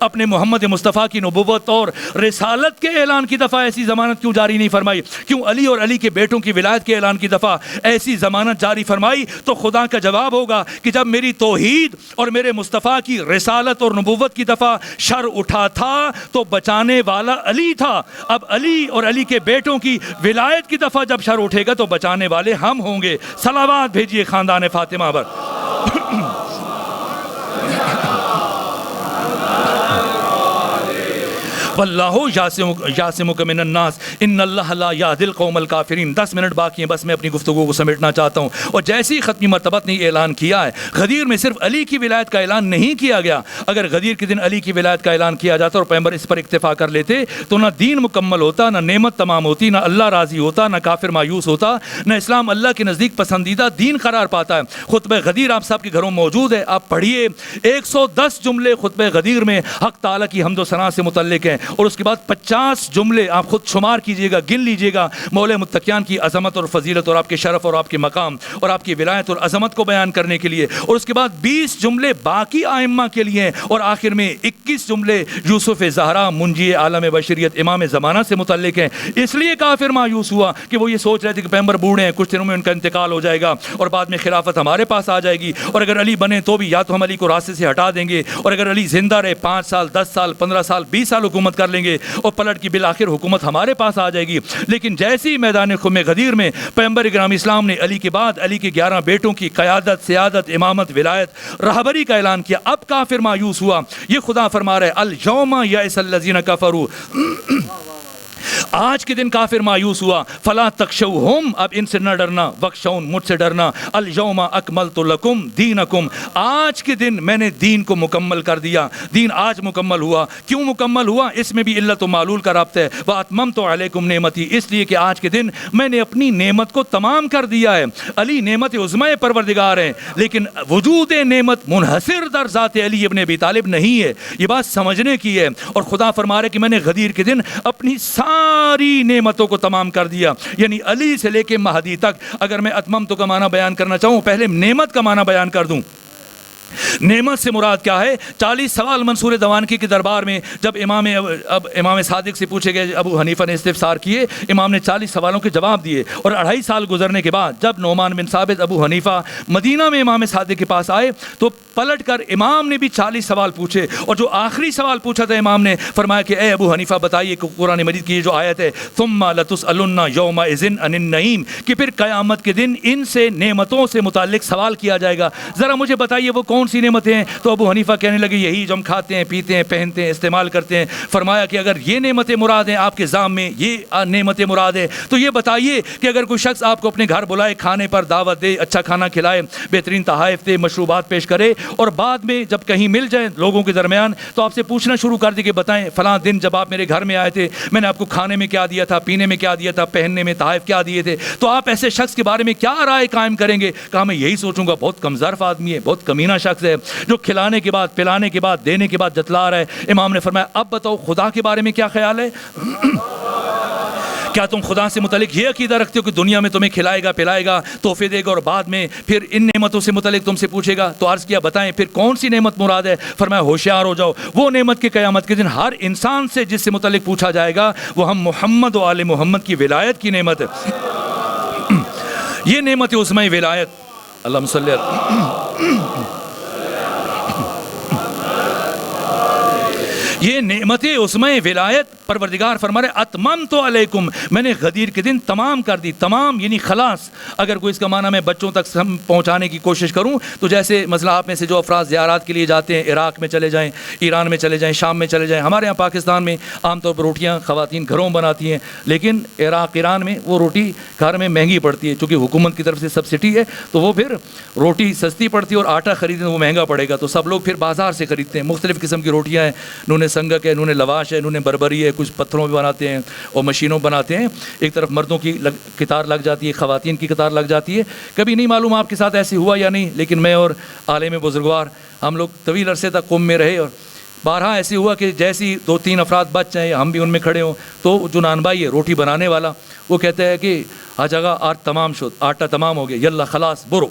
اپنے محمد مصطفیٰ کی نبوت اور رسالت کے اعلان کی دفعہ ایسی ضمانت کیوں جاری نہیں فرمائی؟ کیوں علی اور علی کے بیٹوں کی ولایت کے اعلان کی دفعہ ایسی ضمانت جاری فرمائی؟ تو خدا کا جواب ہوگا کہ جب میری توحید اور میرے مصطفیٰ کی رسالت اور نبوت کی دفعہ شر اٹھا تھا تو بچانے والا علی تھا، اب علی اور علی کے بیٹوں کی ولایت کی دفعہ جب شر اٹھے گا تو بچانے والے ہم ہوں گے۔ صلوات بھیجیے خاندان فاطمہ پر۔ واللہ یعصمک من الناس ان اللہ لا یہدی القوم الکافرین۔ 10 منٹ باقی ہیں، بس میں اپنی گفتگو کو سمیٹنا چاہتا ہوں۔ اور جیسے ہی ختمی مرتبت نے اعلان کیا ہے، غدیر میں صرف علی کی ولایت کا اعلان نہیں کیا گیا۔ اگر غدیر کے دن علی کی ولایت کا اعلان کیا جاتا اور پیغمبر اس پر اکتفا کر لیتے تو نہ دین مکمل ہوتا، نہ نعمت تمام ہوتی، نہ اللہ راضی ہوتا، نہ کافر مایوس ہوتا، نہ اسلام اللہ کے نزدیک پسندیدہ دین قرار پاتا ہے۔ خطبہ غدیر آپ سب کے گھروں میں موجود ہے، آپ پڑھیے۔ 110 جملے خطبہ غدیر میں حق تعالیٰ کی حمد و ثنا سے متعلق ہیں، اور اس کے بعد 50 جملے آپ خود شمار کیجئے گا، گن لیجئے گا، مولا متقیان کی عظمت اور فضیلت اور آپ کے شرف اور آپ کے مقام اور آپ کی ولایت اور عظمت کو بیان کرنے کے لیے، اور اس کے بعد 20 جملے باقی ائمہ کے لیے ہیں، اور آخر میں 21 جملے یوسف زہرا منجی عالم بشریت امام زمانہ سے متعلق ہیں۔ اس لیے کافر مایوس ہوا کہ وہ یہ سوچ رہے تھے کہ پیغمبر بوڑھے ہیں، کچھ دنوں میں ان کا انتقال ہو جائے گا اور بعد میں خلافت ہمارے پاس آ جائے گی، اور اگر علی بنے تو بھی یا تو ہم علی کو راستے سے ہٹا دیں گے، اور اگر علی زندہ رہے 5 سال 10 سال 15 سال 20 سال حکومت کر لیں گے اور پلٹ کی بالآخر حکومت ہمارے پاس آ جائے گی۔ لیکن جیسی میدان خم غدیر میں پیغمبر اکرام اسلام نے علی کے بعد علی کے 11 بیٹوں کی قیادت، سیادت، امامت، ولایت، رہبری کا اعلان کیا، اب کافر مایوس ہوا۔ یہ خدا فرما رہا ہے الیوم یئس الذین کفروا، آج کے دن کافر مایوس ہوا، فلا تخشوہم، اب ان سے نہ ڈرنا، وخشون، مجھ سے ڈرنا، الیوم اکملت لکم دینکم، آج کے دن میں نے دین کو مکمل کر دیا۔ دین آج مکمل ہوا، کیوں مکمل ہوا؟ اس میں بھی علت و معلول کا رابطہ ہے۔ واتممت علیکم نعمتی، اس لیے کہ آج کے دن میں نے اپنی نعمت کو تمام کر دیا ہے۔ علی نعمت عظمی پروردگار ہیں، لیکن وجود نعمت منحصر در ذات علی ابن ابی طالب نہیں ہے، یہ بات سمجھنے کی ہے۔ اور خدا فرما رہے کہ میں نے غدیر کے دن اپنی ساری نعمتوں کو تمام کر دیا، یعنی علی سے لے کے مہدی تک۔ اگر میں اتممت کا معنی بیان کرنا چاہوں، پہلے نعمت کا معنی بیان کر دوں۔ نعمت سے مراد کیا ہے؟ 40 سوال منصور دوانکی کے دربار میں جب امام صادق سے پوچھے گئے، ابو حنیفہ نے استفسار کیے، امام نے 40 سوالوں کے جواب دیے، اور 2.5 سال گزرنے کے بعد جب نعمان بن ثابت ابو حنیفہ مدینہ میں امام صادق کے پاس آئے تو پلٹ کر امام نے بھی 40 سوال پوچھے، اور جو آخری سوال پوچھا تھا امام نے فرمایا کہ اے ابو حنیفہ بتائیے کہ قرآن مجید کی یہ جو آیت ہے ثم لتسألن یومئذ عن النعیم، کہ پھر قیامت کے دن ان سے نعمتوں سے متعلق سوال کیا جائے گا، ذرا مجھے بتائیے وہ کون سی نعمتیں ہیں؟ تو ابو حنیفہ کہنے لگے یہی جو ہم کھاتے ہیں، پیتے ہیں، پہنتے ہیں، استعمال کرتے ہیں۔ فرمایا کہ اگر یہ نعمتیں مراد ہیں، آپ کے ذام میں یہ نعمتیں مراد ہیں، تو یہ بتائیے کہ اگر کوئی شخص آپ کو اپنے گھر بلائے، کھانے پر دعوت دے، اچھا کھانا کھلائے، بہترین تحائف دے، مشروبات پیش کرے، اور بعد میں جب کہیں مل جائے لوگوں کے درمیان تو آپ سے پوچھنا شروع کر دے کہ بتائیں فلاں دن جب آپ میرے گھر میں آئے تھے میں نے آپ کو کھانے میں کیا دیا تھا، پینے میں کیا دیا تھا، پہننے میں تحائف کیا دیے تھے، تو آپ ایسے شخص کے بارے میں کیا رائے قائم کریں گے؟ کہا میں یہی سوچوں گا بہت کمزرف آدمی ہے، بہت کمینہ شخص ہے جو کھلانے کے بعد، پلانے کے بعد، دینے کے بعد جتلا رہا ہے۔ امام نے فرمایا اب بتاؤ خدا کے بارے میں کیا خیال ہے؟ کیا تم خدا سے متعلق یہ عقیدہ رکھتے ہو کہ دنیا میں تمہیں کھلائے گا، پلائے گا، تحفے دے گا، اور بعد میں پھر ان نعمتوں سے متعلق تم سے پوچھے گا؟ تو عرض کیا بتائیں پھر کون سی نعمت مراد ہے؟ فرمایا ہوشیار ہو جاؤ، وہ نعمت کے قیامت کے دن ہر انسان سے جس سے متعلق پوچھا جائے گا وہ ہم محمد و آل محمد کی ولایت کی نعمت ہے۔ یہ نعمت عظمی ولایت، اللہم صلی یہ نعمت عظمی ولایت پروردگار فرما رہے اتممت علیکم، میں نے غدیر کے دن تمام کر دی۔ تمام یعنی خلاص۔ اگر کوئی اس کا معنی میں بچوں تک پہنچانے کی کوشش کروں تو جیسے مثلا آپ میں سے جو افراد زیارات کے لیے جاتے ہیں، عراق میں چلے جائیں، ایران میں چلے جائیں، شام میں چلے جائیں، ہمارے یہاں پاکستان میں عام طور پر روٹیاں خواتین گھروں بناتی ہیں، لیکن عراق ایران میں وہ روٹی گھر میں مہنگی پڑتی ہے، چونکہ حکومت کی طرف سے سبسڈی ہے تو وہ پھر روٹی سستی پڑتی ہے اور آٹا خریدیں وہ مہنگا پڑے گا، تو سب لوگ پھر بازار سے خریدتے ہیں۔ مختلف قسم کی روٹیاں ہیں، نون سنگک ہے، نون لواش ہے، نون بربری ہے، کچھ پتھروں میں بناتے ہیں اور مشینوں بناتے ہیں۔ ایک طرف مردوں کی قطار لگ جاتی ہے، خواتین کی قطار لگ جاتی ہے۔ کبھی نہیں معلوم آپ کے ساتھ ایسے ہوا یا نہیں، لیکن میں اور عالم بزرگوار ہم لوگ طویل عرصے تک قم میں رہے، اور بارہا ایسے ہوا کہ جیسی 2-3 افراد بچ جائیں ہم بھی ان میں کھڑے ہوں تو جو نان بھائی ہے روٹی بنانے والا وہ کہتا ہے کہ آ جگہ آٹا تمام ہو گیا، یلا خلاص برو۔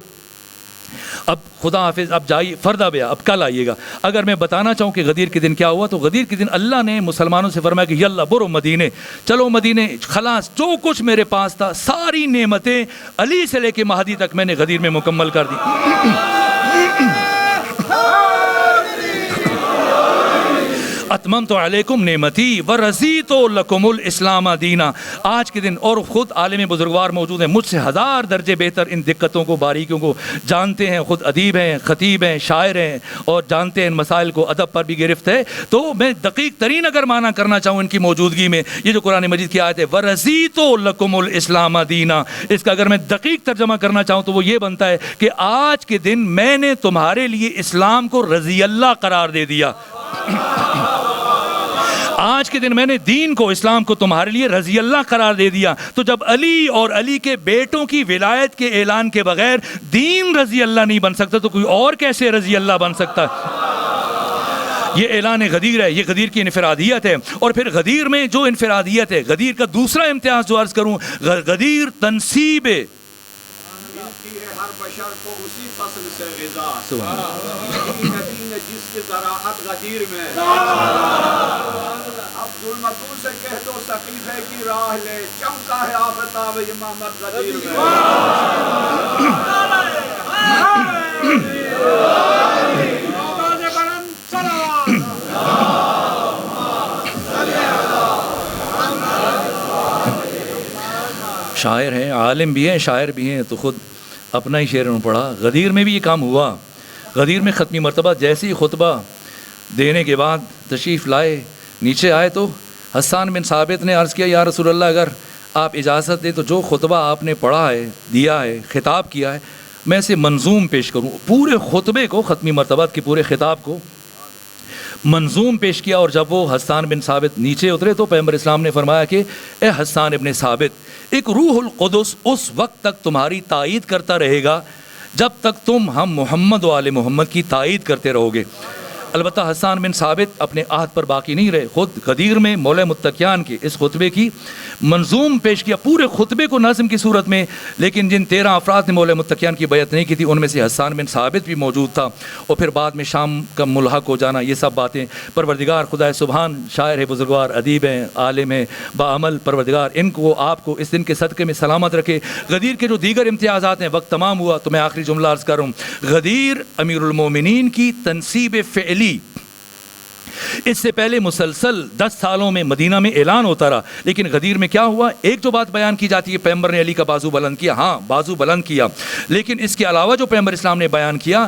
اب خدا حافظ، اب جائیے فردہ بیا، اب کل آئیے گا۔ اگر میں بتانا چاہوں کہ غدیر کے دن کیا ہوا، تو غدیر کے دن اللہ نے مسلمانوں سے فرمایا کہ یلا برو مدینے، چلو مدینے، خلاص جو کچھ میرے پاس تھا ساری نعمتیں علی سے لے کے مہدی تک میں نے غدیر میں مکمل کر دی۔ اتممت علیکم نعمتی ورضیت لکم الاسلام دینا۔ آج کے دن، اور خود عالم بزرگوار موجود ہیں، مجھ سے 1000 درجے بہتر ان دقتوں کو، باریکیوں کو جانتے ہیں، خود ادیب ہیں، خطیب ہیں، شاعر ہیں، اور جانتے ہیں ان مسائل کو، ادب پر بھی گرفت ہے۔ تو میں دقیق ترین اگر معنی کرنا چاہوں ان کی موجودگی میں، یہ جو قرآن مجید کی آیت ہے ورضیت لکم الاسلام دینا، اس کا اگر میں دقیق ترجمہ کرنا چاہوں تو وہ یہ بنتا ہے کہ آج کے دن میں نے تمہارے لیے اسلام کو رضی اللہ قرار دے دیا۔ آج کے دن میں نے دین کو، اسلام کو تمہارے لیے رضی اللہ قرار دے دیا۔ تو جب علی اور علی کے بیٹوں کی ولایت کے اعلان کے بغیر دین رضی اللہ نہیں بن سکتا تو کوئی اور کیسے رضی اللہ بن سکتا ہے؟ یہ اعلان غدیر ہے، یہ غدیر کی انفرادیت ہے۔ اور پھر غدیر میں جو انفرادیت ہے، غدیر کا دوسرا امتیاز جو عرض کروں، غدیر تنصیب ہے۔ ہر بشر کو اسی فصل سے غذا، جس کی زراعت غدیر میں، اب ظلمتوں سے کہہ دو سقیفے کی راہ لے، چمکا ہے آفتاب امامت غدیر میں۔ شاعر ہیں، عالم بھی ہیں، شاعر بھی ہیں، تو خود اپنا ہی شعر انہوں پڑھا۔ غدیر میں بھی یہ کام ہوا۔ غدیر میں ختمی مرتبہ جیسے ہی خطبہ دینے کے بعد تشریف لائے، نیچے آئے تو حسان بن ثابت نے عرض کیا یا رسول اللہ اگر آپ اجازت دیں تو جو خطبہ آپ نے پڑھا ہے، دیا ہے، خطاب کیا ہے، میں اسے منظوم پیش کروں۔ پورے خطبے کو، ختمی مرتبہ کے پورے خطاب کو منظوم پیش کیا۔ اور جب وہ حسان بن ثابت نیچے اترے تو پیغمبر اسلام نے فرمایا کہ اے حسان ابن ثابت، ایک روح القدس اس وقت تک تمہاری تائید کرتا رہے گا جب تک تم ہم محمد و آل محمد کی تائید کرتے رہو گے۔ البتہ حسان بن ثابت اپنے عہد پر باقی نہیں رہے، خود غدیر میں مولا متقیان کے اس خطبے کی منظوم پیش کیا، پورے خطبے کو نظم کی صورت میں۔ لیکن جن 13 افراد نے مولا متقیان کی بیعت نہیں کی تھی ان میں سے حسان بن ثابت بھی موجود تھا، اور پھر بعد میں شام کا ملحق ہو جانا، یہ سب باتیں پروردگار خدا سبحان، شاعر ہے، بزرگوار، ادیب ہیں، عالم ہیں، باعمل، پروردگار ان کو آپ کو اس دن کے صدقے میں سلامت رکھے۔ غدیر کے جو دیگر امتیازات ہیں، وقت تمام ہوا تو میں آخری جملہ عرض کر رہا ہوں۔ غدیر امیر المومنین کی تنصیب فعلی، اس سے پہلے مسلسل 10 سالوں میں مدینہ میں اعلان ہوتا رہا، لیکن غدیر میں کیا ہوا؟ ایک جو بات بیان کی جاتی ہے، پیغمبر نے علی کا بازو بلند کیا، ہاں بازو بلند کیا، لیکن اس کے علاوہ جو پیغمبر اسلام نے بیان کیا،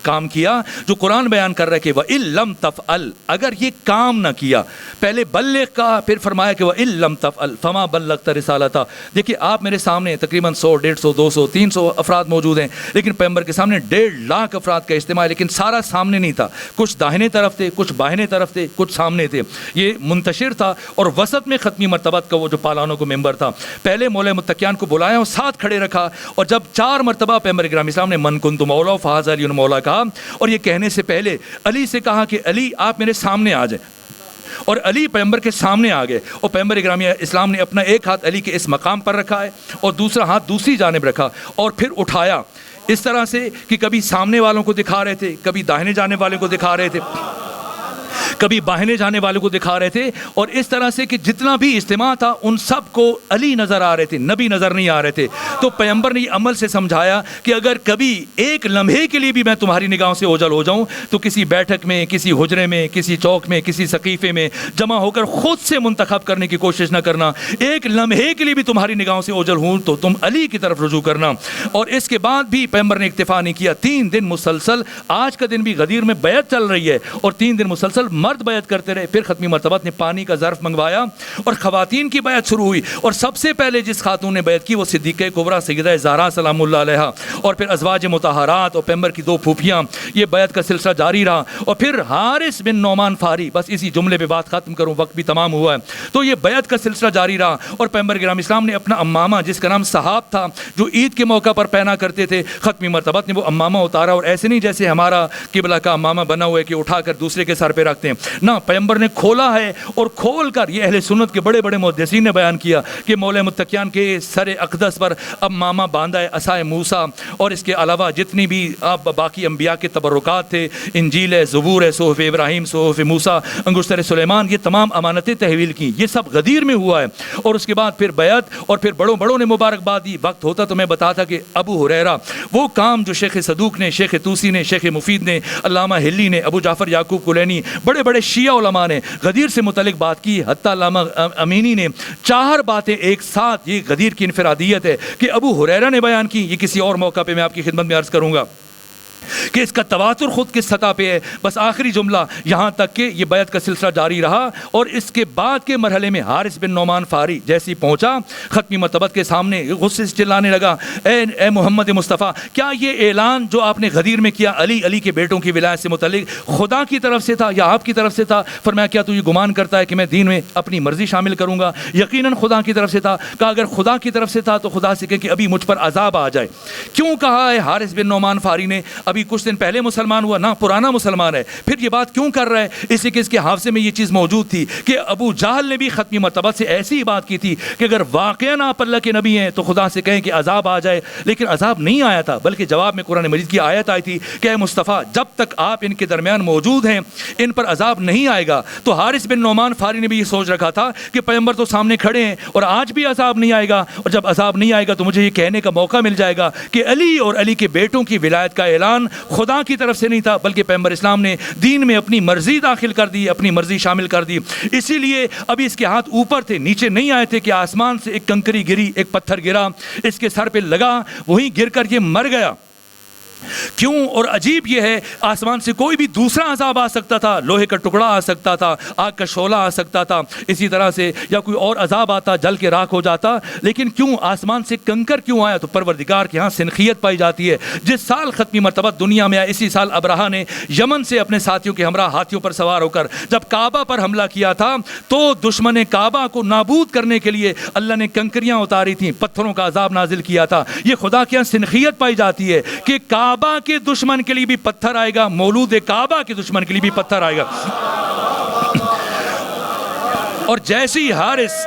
کام کیا، جو قرآن بیان کر رہا ہے کہ وَإِن لَمْ تَفْعَلْ، اگر یہ کام نہ کیا، پہلے بلغ کا، پھر فرمایا کہ وَإِن لَمْ تَفْعَلْ فَمَا بَلَّغْتَ رِسَالَتَهْ۔ دیکھیے آپ میرے سامنے تقریباً 100، 150، 200، 300 افراد موجود ہیں، لیکن پیغمبر کے سامنے 1.5 لاکھ افراد کا اجتماع، لیکن سارا سامنے نہیں تھا، کچھ داہنے طرف تھے، کچھ بائیں طرف تھے، کچھ سامنے تھے، یہ منتشر تھا۔ اور وسط میں ختمی مرتبات کا وہ جو پالانوں کو ممبر تھا، پہلے مولا متقیان کو بلایا اور ساتھ کھڑے رکھا، اور جب 4 مرتبہ پیغمبر اکرم اسلام نے من کنت مولا فہذا علی مولا کہا، اور یہ کہنے سے پہلے علی سے کہا کہ علی آپ میرے سامنے آ جائیں، اور علی پیغمبر کے سامنے آ گئے، اور پیغمبر اکرم اسلام نے اپنا ایک ہاتھ علی کے اس مقام پر رکھا ہے اور دوسرا ہاتھ دوسری جانب رکھا، اور پھر اٹھایا اس طرح سے کہ کبھی سامنے والوں کو دکھا رہے تھے، کبھی داہنے جانے والوں کو دکھا رہے تھے، کبھی باہنے جانے والوں کو دکھا رہے تھے، اور اس طرح سے کہ جتنا بھی اجتماع تھا ان سب کو علی نظر آ رہے تھے، نبی نظر نہیں آ رہے تھے۔ تو پیغمبر نے یہ عمل سے سمجھایا کہ اگر کبھی ایک لمحے کے لیے بھی میں تمہاری نگاہوں سے اوجھل ہو جاؤں تو کسی بیٹھک میں، کسی حجرے میں، کسی چوک میں، کسی سقیفے میں جمع ہو کر خود سے منتخب کرنے کی کوشش نہ کرنا، ایک لمحے کے لیے بھی تمہاری نگاہوں سے اوجھل ہوں تو تم علی کی طرف رجوع کرنا۔ اور اس کے بعد بھی پیغمبر نے اکتفا نہیں کیا، 3 دن مسلسل، آج کا دن بھی غدیر میں بیعت چل رہی ہے، اور 3 دن مسلسل مرد بیعت کرتے رہے۔ پھر ختمی مرتبات نے پانی کا ظرف منگوایا اور خواتین کی بیعت شروع ہوئی، اور سب سے پہلے جس خاتون نے بیعت کی وہ صدیقہ کبریٰ سیدہ زہرا سلام اللہ علیہا، اور پھر ازواج مطہرات اور پیغمبر کی 2 پھوپھیاں، یہ بیعت کا سلسلہ جاری رہا۔ اور پھر حارث بن نعمان فہری، بس اسی جملے پہ بات ختم کروں، وقت بھی تمام ہوا ہے، تو یہ بیعت کا سلسلہ جاری رہا، اور پیغمبر اکرم اسلام نے اپنا امامہ جس کا نام صحاب تھا، جو عید کے موقع پر پہنا کرتے تھے، ختمی مرتبات نے وہ امامہ اتارا، اور ایسے نہیں جیسے ہمارا قبلہ کا امامہ بنا ہوا ہے کہ اٹھا کر دوسرے کے سر پہ رکھتے ہیں، نہ پیغمبر نے کھولا ہے، اور کھول کر یہ اہل سنت کے بڑے بڑے محدثین نے بیان کیا کہ مولا متقیان کے سر اقدس پر اب ماما باندھا ہے عصائے موسیٰ، اور اس کے علاوہ جتنی بھی باقی انبیاء کے تبرکات تھے، انجیل ہے، زبور ہے، صحف ابراہیم، صحف موسیٰ، انگشتر سلیمان، یہ تمام امانتیں تحویل کی، یہ سب غدیر میں ہوا ہے۔ اور اس کے بعد پھر بیعت، اور پھر بڑوں نے مبارکباد دی۔ وقت ہوتا تو میں بتاتا کہ ابو ہریرہ وہ کام جو شیخ صدوق نے، شیخ توسی نے، شیخ مفید نے، علامہ ہلی نے، ابو جعفر یعقوب کلینی، بڑے بڑے شیعہ علماء نے غدیر سے متعلق بات کی، حتیٰ علامہ امینی نے 4 باتیں ایک ساتھ، یہ غدیر کی انفرادیت ہے کہ ابو ہریرہ نے بیان کی۔ یہ کسی اور موقع پہ میں آپ کی خدمت میں عرض کروں گا کہ اس کا تواتر خود کس سطح پہ ہے۔ بس آخری جملہ، یہاں تک کہ یہ بیعت کا سلسلہ جاری رہا، اور اس کے بعد کے مرحلے میں حارث بن نعمان فاری جیسی پہنچا، ختمی مرتبت کے سامنے غصے سے چلانے لگا، اے محمد مصطفیٰ، کیا یہ اعلان جو آپ نے غدیر میں کیا علی کے بیٹوں کی ولایت سے متعلق خدا کی طرف سے تھا یا آپ کی طرف سے تھا؟ فرمایا کیا تو یہ گمان کرتا ہے کہ میں دین میں اپنی مرضی شامل کروں گا؟ یقیناً خدا کی طرف سے تھا۔ کہا اگر خدا کی طرف سے تھا تو خدا سے کہے کہ ابھی مجھ پر عذاب آ جائے۔ کیوں کہا ہے حارث بن نعمان فاری نے؟ ابھی کچھ دن پہلے مسلمان ہوا، نہ پرانا مسلمان ہے، پھر یہ بات کیوں کر رہا ہے؟ اسی کہ اس کے حافظے میں یہ چیز موجود تھی کہ ابو جہل نے بھی ختمی مرتبہ سے ایسی ہی بات کی تھی کہ اگر واقعاً آپ اللہ کے نبی ہیں تو خدا سے کہیں کہ عذاب آ جائے، لیکن عذاب نہیں آیا تھا، بلکہ جواب میں قرآن مجید کی آیت آئی تھی کہ اے مصطفیٰ جب تک آپ ان کے درمیان موجود ہیں ان پر عذاب نہیں آئے گا۔ تو حارث بن نعمان فاری نے بھی یہ سوچ رکھا تھا کہ پیغمبر تو سامنے کھڑے ہیں اور آج بھی عذاب نہیں آئے گا، اور جب عذاب نہیں آئے گا تو مجھے یہ کہنے کا موقع مل جائے گا کہ علی اور علی کے بیٹوں کی ولایت کا اعلان خدا کی طرف سے نہیں تھا، بلکہ پیغمبر اسلام نے دین میں اپنی مرضی داخل کر دی، اپنی مرضی شامل کر دی۔ اسی لیے ابھی اس کے ہاتھ اوپر تھے، نیچے نہیں آئے تھے کہ آسمان سے ایک کنکری گری، ایک پتھر گرا، اس کے سر پہ لگا، وہیں گر کر یہ مر گیا۔ کیوں؟ اور عجیب یہ ہے آسمان سے کوئی بھی دوسرا عذاب آ سکتا تھا، لوہے کا ٹکڑا آ سکتا تھا، آگ کا شعلہ آ سکتا تھا، اسی طرح سے یا کوئی اور عذاب آتا، جل کے راکھ ہو جاتا، لیکن کیوں آسمان سے کنکر کیوں آیا؟ تو پروردگار کے ہاں سنخیت پائی جاتی ہے۔ جس سال ختمی مرتبہ دنیا میں آیا، اسی سال ابرہہ نے یمن سے اپنے ساتھیوں کے ہمراہ ہاتھیوں پر سوار ہو کر جب کعبہ پر حملہ کیا تھا تو دشمن کعبہ کو نابود کرنے کے لیے اللہ نے کنکریاں اتاری تھیں، پتھروں کا عذاب نازل کیا تھا۔ یہ خدا کے ہاں سنخیت پائی جاتی ہے کہ کعبہ کے دشمن کے لیے بھی پتھر آئے گا، مولود کعبہ کے دشمن کے لیے بھی پتھر آئے گا۔ اور جیسے ہی حارث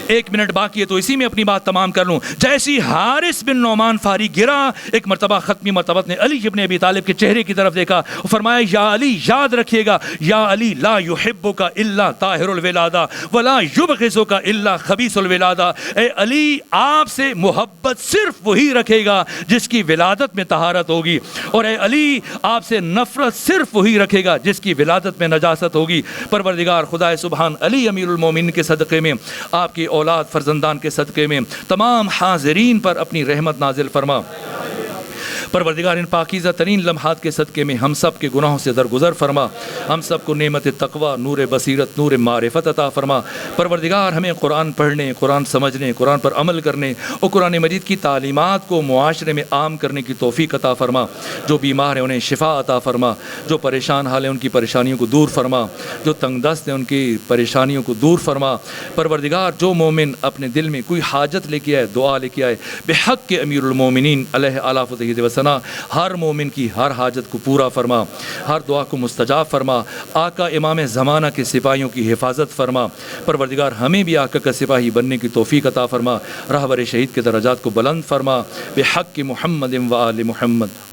ایک منٹ باقی ہے تو اسی میں اپنی بات تمام کر لوں۔ جیسی حارث بن نعمان فاری گرا، ایک مرتبہ ختمی مرتبت نے علی ابن ابی طالب کے چہرے کی طرف دیکھا، فرمایا یا علی یاد رکھیے گا، یا علی لا یحبک الا طاہر الولادہ ولا یبغضک الا خبیث الولادہ۔ اے علی آپ سے محبت صرف وہی رکھے گا جس کی ولادت میں طہارت ہوگی، اور اے علی آپ سے نفرت صرف وہی رکھے گا جس کی ولادت میں نجاست ہوگی۔ پروردگار خدا سبحان علی امیر المومنین کے صدقے میں، آپ کی اولاد فرزندان کے صدقے میں تمام حاضرین پر اپنی رحمت نازل فرما۔ پروردگار ان پاکیزہ ترین لمحات کے صدقے میں ہم سب کے گناہوں سے درگزر فرما، ہم سب کو نعمت تقوی، نور بصیرت، نور معرفت عطا فرما۔ پروردگار ہمیں قرآن پڑھنے، قرآن سمجھنے، قرآن پر عمل کرنے اور قرآن مجید کی تعلیمات کو معاشرے میں عام کرنے کی توفیق عطا فرما۔ جو بیمار ہیں انہیں شفا عطا فرما، جو پریشان حال ہیں ان کی پریشانیوں کو دور فرما، جو تنگ دست ہیں ان کی پریشانیوں کو دور فرما۔ پروردگار جو مومن اپنے دل میں کوئی حاجت لے کے آئے، دعا لے کے آئے، بحق کے امیر المومنین علیہ آلاف و تحید وسنا، ہر مومن کی ہر حاجت کو پورا فرما، ہر دعا کو مستجاب فرما۔ آقا امام زمانہ کے سپاہیوں کی حفاظت فرما۔ پروردگار ہمیں بھی آقا کا سپاہی بننے کی توفیق عطا فرما، راہبر شہید کے درجات کو بلند فرما، بحق محمد و آل محمد۔